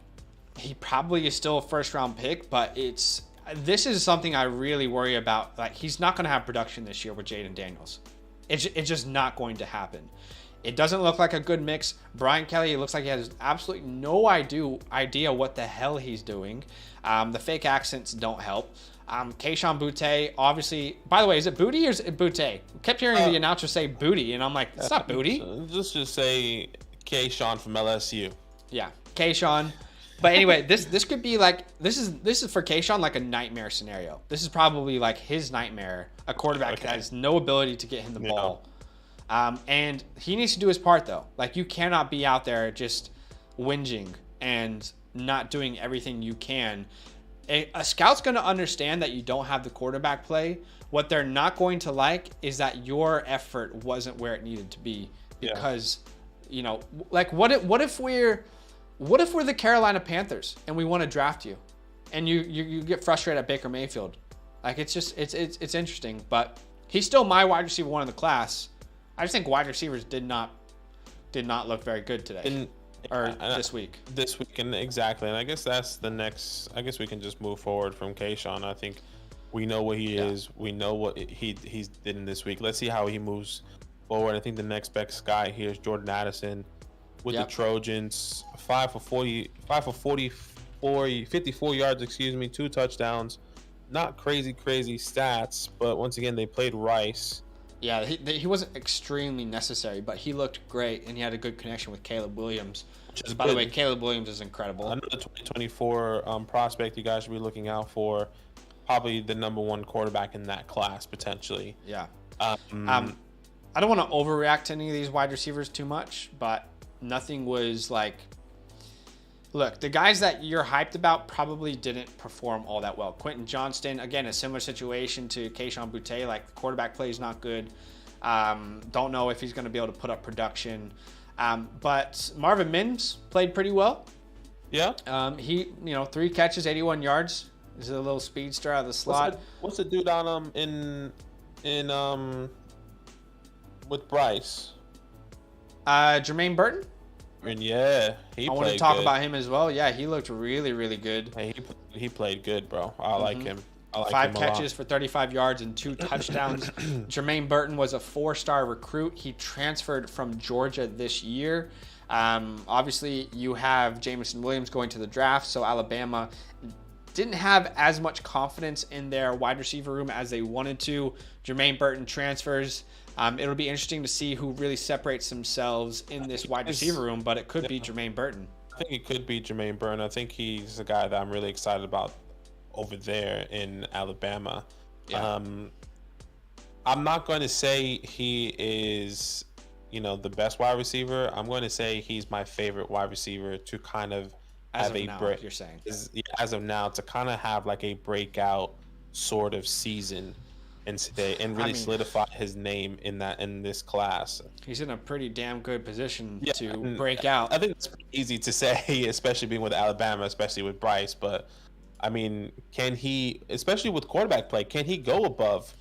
he probably is still a first round pick, but this is something I really worry about. Like, he's not going to have production this year with Jaden Daniels. It's just not going to happen. It doesn't look like a good mix. Brian Kelly, it looks like he has absolutely no idea what the hell he's doing. The fake accents don't help. Keishawn Boutte, obviously, by the way, is it Booty or is it Boutte? I kept hearing the announcer say Booty, and I'm like, it's not Booty. Just say Keishawn from LSU. Yeah, Keishawn. But anyway, this could be like, this is for Keishawn like a nightmare scenario. This is probably like his nightmare. A quarterback that has no ability to get him the ball. And he needs to do his part, though. Like, you cannot be out there just whinging and not doing everything you can. A scout's going to understand that you don't have the quarterback play. What they're not going to like is that your effort wasn't where it needed to be, because, you know, like, what if we're the Carolina Panthers and we want to draft you, and you get frustrated at Baker Mayfield? Like, it's just it's interesting, but he's still my wide receiver one in the class. I just think wide receivers did not look very good today. This week. And exactly. And I guess that's the next. I guess we can just move forward from Keishawn. I think we know what he is. We know what he's did in this week. Let's see how he moves forward. I think the next best guy here is Jordan Addison with the Trojans. 5 for 54 yards, 2 touchdowns. Not crazy stats, but once again, they played Rice. Yeah, he wasn't extremely necessary, but he looked great, and he had a good connection with Caleb Williams. By the way, Caleb Williams is incredible. Another 2024 prospect you guys should be looking out for. Probably the number one quarterback in that class, potentially. Yeah. I don't want to overreact to any of these wide receivers too much, but nothing was like... Look, the guys that you're hyped about probably didn't perform all that well. Quentin Johnston, again, a similar situation to Keishawn Boutte. Like, the quarterback play is not good. Don't know if he's going to be able to put up production. But Marvin Mims played pretty well. Yeah. He, 3 catches, 81 yards. He's a little speedster out of the slot. What's the dude on with Bryce? Jermaine Burton. And I want to talk about him as well. Yeah, he looked really, really good. Hey, he played good, bro. I like him. I like 5 him a lot. catches for 35 yards and 2 touchdowns. Jermaine Burton was a 4-star recruit. He transferred from Georgia this year. Obviously, you have Jameson Williams going to the draft, so Alabama didn't have as much confidence in their wide receiver room as they wanted to. Jermaine Burton transfers. It'll be interesting to see who really separates themselves in this wide receiver room, but it could be Jermaine Burton. I think it could be Jermaine Burton. I think he's a guy that I'm really excited about over there in Alabama. Yeah. I'm not going to say he is, the best wide receiver. I'm going to say he's my favorite wide receiver to kind of As have of a now, break. you're saying. As of now, to kind of have like a breakout sort of season and really solidify his name in this class. He's in a pretty damn good position Yeah, to break out. I think it's pretty easy to say, especially being with Alabama, especially with Bryce. But I mean, can he, especially with quarterback play, can he go above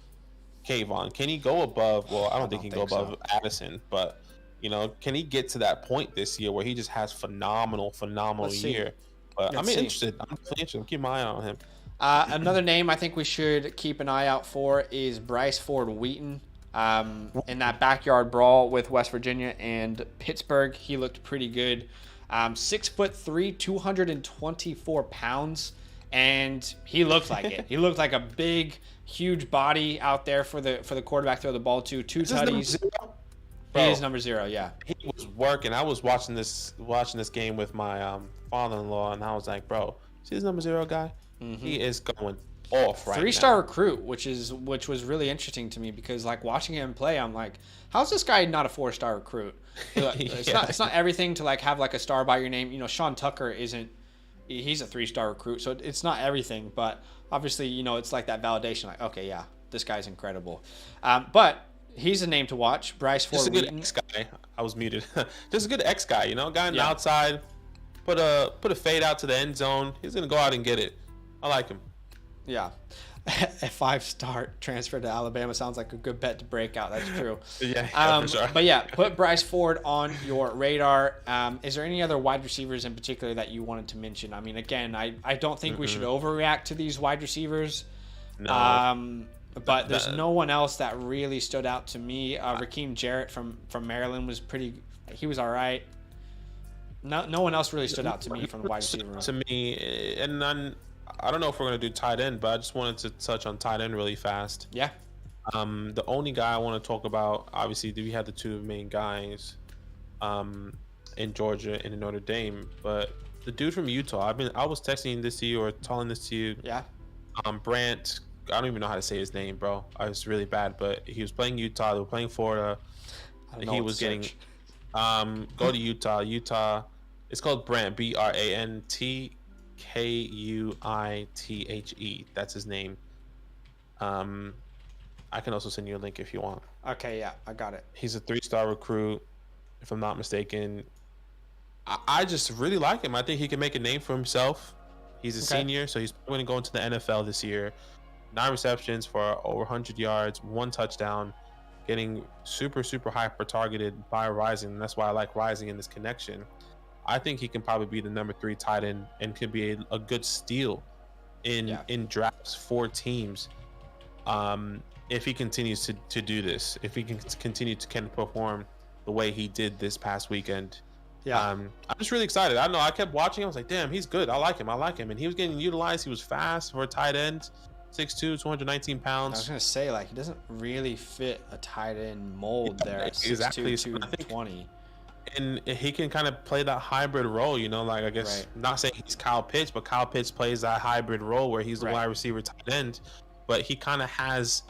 Kayvon? Can he go above? Well, I don't think he can go above Addison, but can he get to that point this year where he just has phenomenal year? But I'm interested. I'm definitely interested. Keep my eye on him. Another name I think we should keep an eye out for is Bryce Ford Wheaton. In that backyard brawl with West Virginia and Pittsburgh, he looked pretty good. 6'3", 224 pounds, and he looked like it. He looked like a big, huge body out there for the quarterback to throw the ball to. 2 tutties. He is number 0, yeah. He was working. I was watching this game with my father-in-law, and I was like, bro, see this number 0 guy? He is going off right now. 3-star recruit, which was really interesting to me because like watching him play, I'm like, how's this guy not a 4-star recruit? It's not everything to like have like a star by your name. Sean Tucker isn't. He's a 3-star recruit, so it's not everything. But obviously, it's like that validation. Like, okay, yeah, this guy's incredible. But he's a name to watch. Bryce Ford Wheaton. Just a good X guy. I was muted. Just a good X guy. Guy on the outside. Put a fade out to the end zone. He's gonna go out and get it. I like him. Yeah. A 5-star transfer to Alabama sounds like a good bet to break out. That's true. Yeah, for sure. But yeah, put Bryce Ford on your radar. Is there any other wide receivers in particular that you wanted to mention? I mean, again, I don't think we should overreact to these wide receivers. No. But there's no one else that really stood out to me. Raheem Jarrett from Maryland was he was all right. No one else really stood out to me from the wide receiver room. To me, and I don't know if we're going to do tight end, but I just wanted to touch on tight end really fast. Yeah. The only guy I want to talk about, obviously, we had the 2 main guys in Georgia and in Notre Dame, but the dude from Utah, I was texting this to you or telling this to you. Yeah. Brant, I don't even know how to say his name, bro. I was really bad, but he was playing Utah. They were playing Florida. He was getting go to Utah. Utah. It's called Brant. BRANT. KUITHE. That's his name. I can also send you a link if you want. Okay, yeah, I got it. He's a 3-star recruit, if I'm not mistaken. I just really like him. I think he can make a name for himself. He's a senior, so he's going to go into the NFL this year. 9 receptions for over 100 yards, 1 touchdown, getting super, super hyper targeted by Rising. That's why I like Rising in this connection. I think he can probably be the number 3 tight end and could be a good steal in drafts for teams. If he continues to do this, if he can continue to perform the way he did this past weekend. Yeah. I'm just really excited. I don't know. I kept watching. I was like, damn, he's good. I like him. And he was getting utilized. He was fast for a tight end. 6'2", 219 pounds. I was going to say, like, he doesn't really fit a tight end mold there at 6'2", 220. And he can kind of play that hybrid role, like, I guess, not saying he's Kyle Pitts, but Kyle Pitts plays that hybrid role where he's the wide receiver tight end, but he kind of has,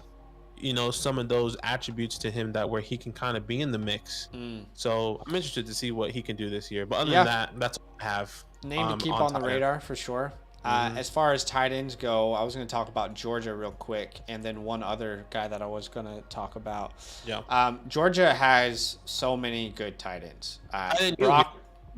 some of those attributes to him that where he can kind of be in the mix. So I'm interested to see what he can do this year. But other than that, that's all I have. Name to keep on the radar for sure. As far as tight ends go, I was going to talk about Georgia real quick, and then one other guy that I was going to talk about. Yeah. Georgia has so many good tight ends.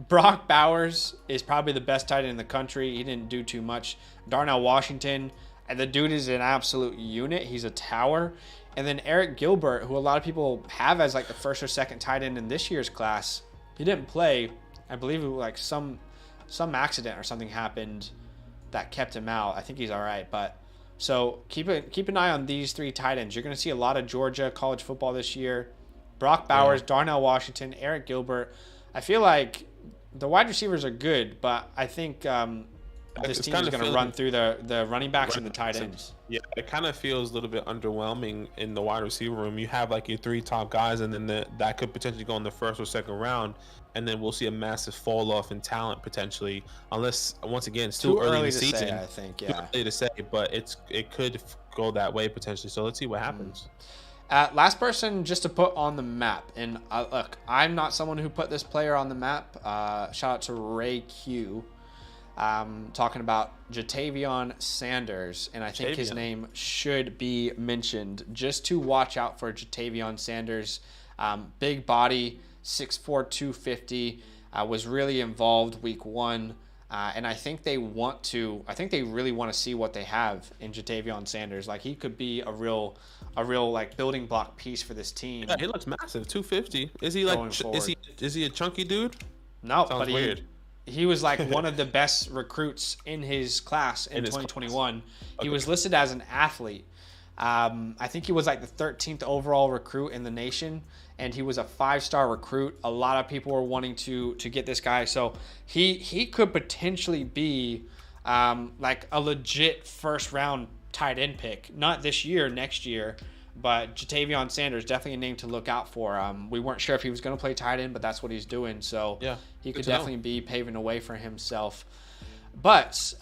Brock Bowers is probably the best tight end in the country. He didn't do too much. Darnell Washington, and the dude is an absolute unit. He's a tower. And then Eric Gilbert, who a lot of people have as like the first or second tight end in this year's class, he didn't play. I believe it was like some accident or something happened that kept him out. I think he's all right, but So keep an eye on these 3 tight ends. You're going to see a lot of Georgia college football this year. Brock Bowers, Darnell Washington, Eric Gilbert. I feel like the wide receivers are good, but I think this team is going to run through the running backs and the tight ends. Yeah, it kind of feels a little bit underwhelming in the wide receiver room. You have like your 3 top guys, and then that could potentially go in the first or second round, and then we'll see a massive fall off in talent potentially, unless once again it's too early in the season. I think, yeah. Too early to say, but it could go that way potentially. So let's see what happens. Last person just to put on the map, and look, I'm not someone who put this player on the map. Shout out to Ray Q. Talking about Jatavion Sanders, and I think his name should be mentioned just to watch out for Jatavion Sanders. Big body, 6'4", 250, was really involved week 1. And I think they really want to see what they have in Jatavion Sanders. Like, he could be a real like building block piece for this team. Yeah, he looks massive, 250. Is he like is he a chunky dude? No, sounds but weird. He was like one of the best recruits in his class in 2021. He was listed as an athlete. I think he was like the 13th overall recruit in the nation, and he was a 5-star recruit. A lot of people were wanting to get this guy, so he could potentially be like a legit first-round tight end pick. Not this year, next year, but Jatavion Sanders, definitely a name to look out for. We weren't sure if he was going to play tight end, but that's what he's doing, so yeah, he could definitely be paving a way for himself. But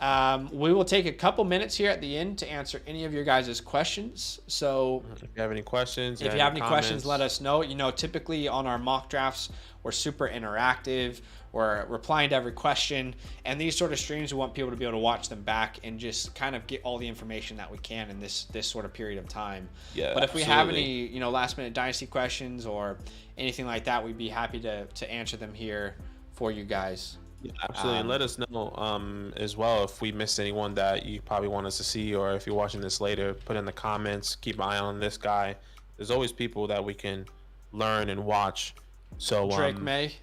we will take a couple minutes here at the end to answer any of your guys' questions. So if you have any questions, if you have any questions, let us know. You know, typically on our mock drafts, we're super interactive. We're replying to every question. And these sort of streams, we want people to be able to watch them back and just kind of get all the information that we can in this sort of period of time. Yeah, but if we have any, last minute Dynasty questions or anything like that, we'd be happy to answer them here for you guys. Yeah, absolutely, and let us know as well if we missed anyone that you probably want us to see, or if you're watching this later, put in the comments. Keep an eye on this guy. There's always people that we can learn and watch. So Drake May,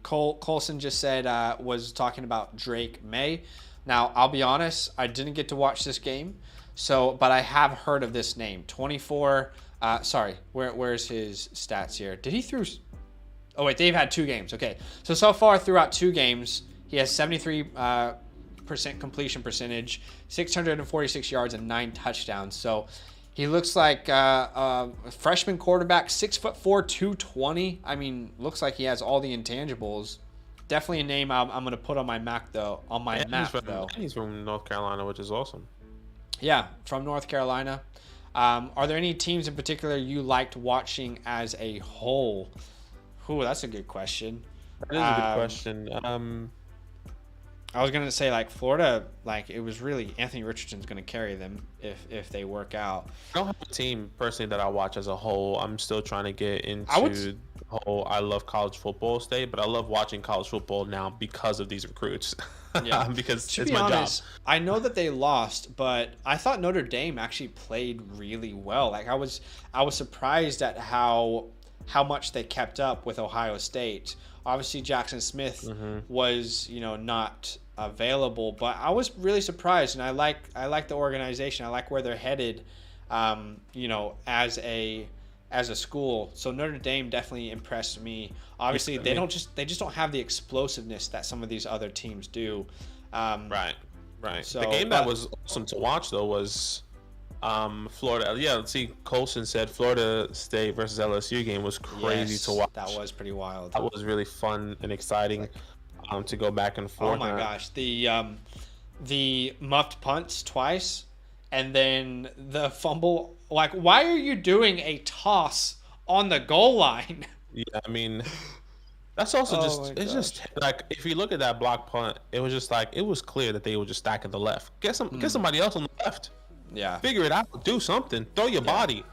Colson just said was talking about Drake May. Now I'll be honest, I didn't get to watch this game, but I have heard of this name. 24. Where's his stats here? Did he throw? Oh, wait, they've had 2 games. Okay. So far throughout 2 games, he has 73% completion percentage, 646 yards, and 9 touchdowns. So he looks like a freshman quarterback, 6'4", 220. I mean, looks like he has all the intangibles. Definitely a name I'm going to put on my map, though. He's from North Carolina, which is awesome. Yeah, from North Carolina. Are there any teams in particular you liked watching as a whole? Ooh, that's a good question. That is a good question. I was gonna say like Florida, like it was really Anthony Richardson's gonna carry them if they work out. I don't have a team personally that I watch as a whole. I'm still trying to get into the whole I love college football state, but I love watching college football now because of these recruits. Yeah, because to it's be my honest, job. I know that they lost, but I thought Notre Dame actually played really well. Like I was surprised at how much they kept up with Ohio State. Obviously, Jackson Smith was, not available, but I was really surprised, and I like the organization. I like where they're headed, as a school. So Notre Dame definitely impressed me. Obviously, they just don't have the explosiveness that some of these other teams do. Right. So, the game that was awesome to watch though was Florida. Yeah, let's see. Colson said Florida State versus LSU game was crazy to watch. That was pretty wild. That was really fun and exciting to go back and forth. Oh my gosh, the muffed punts twice, and then the fumble. Like, why are you doing a toss on the goal line? Yeah, I mean, that's also just like if you look at that block punt, it was just like it was clear that they were just stacking the left. Get somebody else on the left. Yeah. Figure it out. Do something. Throw your body.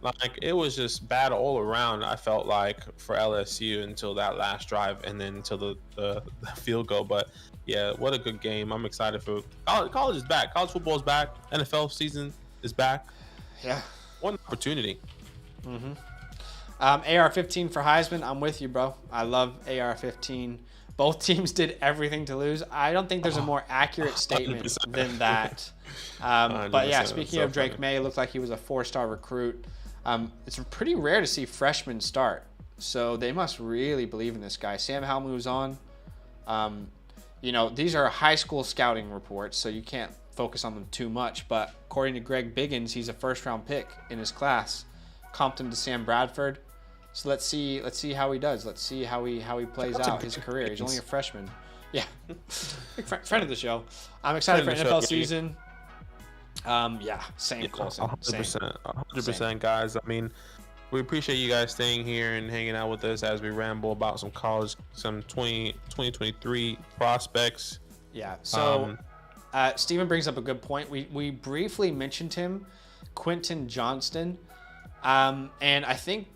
Like it was just bad all around. I felt like for LSU until that last drive, and then until the field goal. But yeah, what a good game. I'm excited for college is back. College football is back. NFL season is back. Yeah. What an opportunity. AR-15 for Heisman. I'm with you, bro. I love AR-15. Both teams did everything to lose. I don't think there's a more accurate statement 100%. than that. But yeah, 100%. speaking So of Drake funny. May, it looked like he was a 4-star recruit. It's pretty rare to see freshmen start, so they must really believe in this guy. Sam Howell moves on. These are high school scouting reports, so you can't focus on them too much. But according to Greg Biggins, he's a first-round pick in his class. Comped him to Sam Bradford. So let's see how he does. Let's see how he plays out his career. He's only a freshman. Yeah, friend of the show. I'm excited for NFL season. Same Colson. 100%, 100%, guys. I mean, we appreciate you guys staying here and hanging out with us as we ramble about some college, some 2023 prospects. Yeah. So Steven brings up a good point. We briefly mentioned him, Quentin Johnston. And I think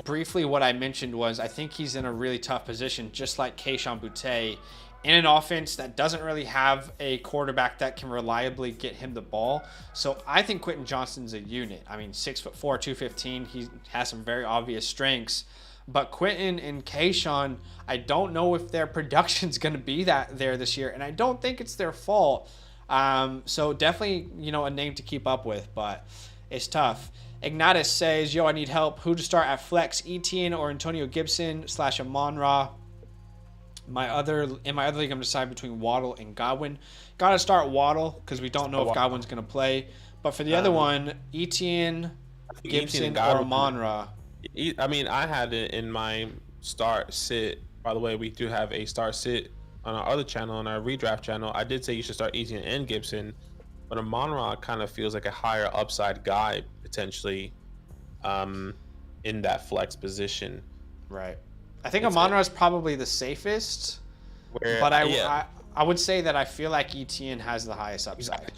briefly what I mentioned was I think he's in a really tough position, just like Kayshon Boutte, in an offense that doesn't really have a quarterback that can reliably get him the ball. So I think Quentin Johnston's a unit. I mean, 6'4", 215. He has some very obvious strengths. But Quentin and Kayshon, I don't know if their production's going to be there this year, and I don't think it's their fault. So definitely, a name to keep up with, but it's tough. Ignatius says, I need help. Who to start at flex, Etienne or Antonio Gibson / Amon-Ra? In my other league, I'm deciding between Waddle and Godwin. Got to start Waddle because we don't know if Godwin's going to play. But for the other one, Etienne, Gibson, or Amon-Ra. I mean, I had it in my start sit. By the way, we do have a start sit on our other channel, on our redraft channel. I did say you should start Etienne and Gibson, but Amon-Ra kind of feels like a higher upside guy potentially in that flex position. Right. I think Amon-Ra is probably the safest, but I would say that I feel like Etienne has the highest upside.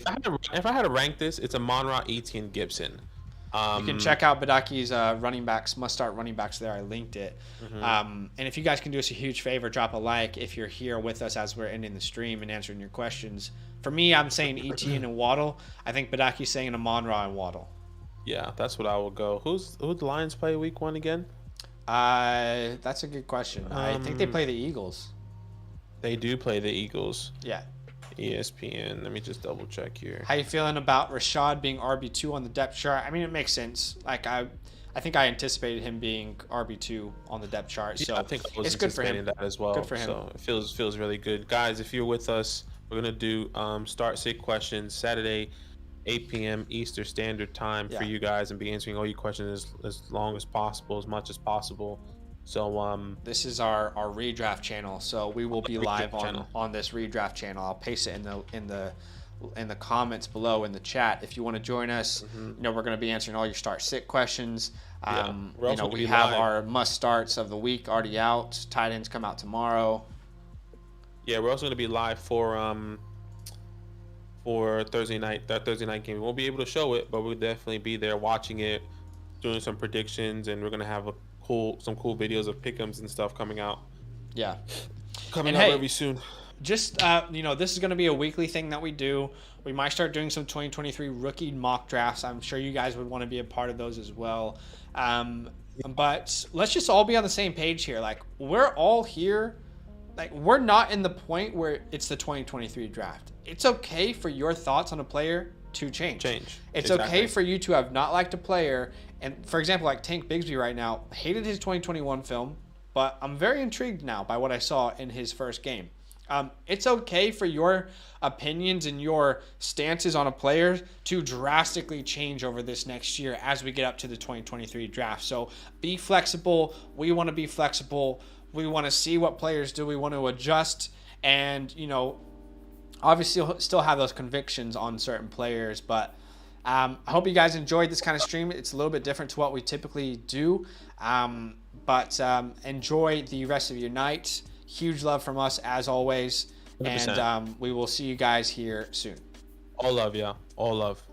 If I had to rank this, it's Amon-Ra, Etienne, Gibson. You can check out Badake's running backs, must-start running backs there. I linked it. And if you guys can do us a huge favor, drop a like if you're here with us as we're ending the stream and answering your questions. For me, I'm saying Etienne and Waddle. I think Badake's saying Amon-Ra and Waddle. Yeah, that's what I will go. Who the Lions play week 1 again? That's a good question. I think they play the Eagles. They do play the Eagles. Yeah. ESPN. Let me just double check here. How you feeling about Rashad being RB2 on the depth chart? I mean, it makes sense. Like I think I anticipated him being RB2 on the depth chart. So I think I was it's good for him. That as well. Good for him. So it feels really good, guys. If you're with us, we're gonna do start sit questions Saturday, 8 p.m. Eastern Standard Time for you guys, and be answering all your questions as long as possible, as much as possible. So this is our redraft channel, so we will be live on this redraft channel. I'll paste it in the comments below in the chat if you want to join us. We're going to be answering all your start sit questions. We have our must starts of the week already out. Tight ends come out tomorrow. Yeah, we're also going to be live for Thursday night. That Thursday night game, we won't be able to show it, but we'll definitely be there watching it, doing some predictions, and we're going to have some cool videos of pick'ems and stuff coming out. Yeah. Coming out very soon. Just, this is going to be a weekly thing that we do. We might start doing some 2023 rookie mock drafts. I'm sure you guys would want to be a part of those as well. But let's just all be on the same page here. Like, we're all here. Like, we're not in the point where it's the 2023 draft. It's okay for your thoughts on a player to change. It's okay for you to have not liked a player. And for example, like Tank Bigsby right now, hated his 2021 film, but I'm very intrigued now by what I saw in his first game. It's okay for your opinions and your stances on a player to drastically change over this next year as we get up to the 2023 draft. So be flexible. We want to be flexible. We want to see what players do. We want to adjust and, obviously still have those convictions on certain players, but I hope you guys enjoyed this kind of stream. It's a little bit different to what we typically do, but enjoy the rest of your night. Huge love from us as always, 100%. And we will see you guys here soon. All love, yeah. All love.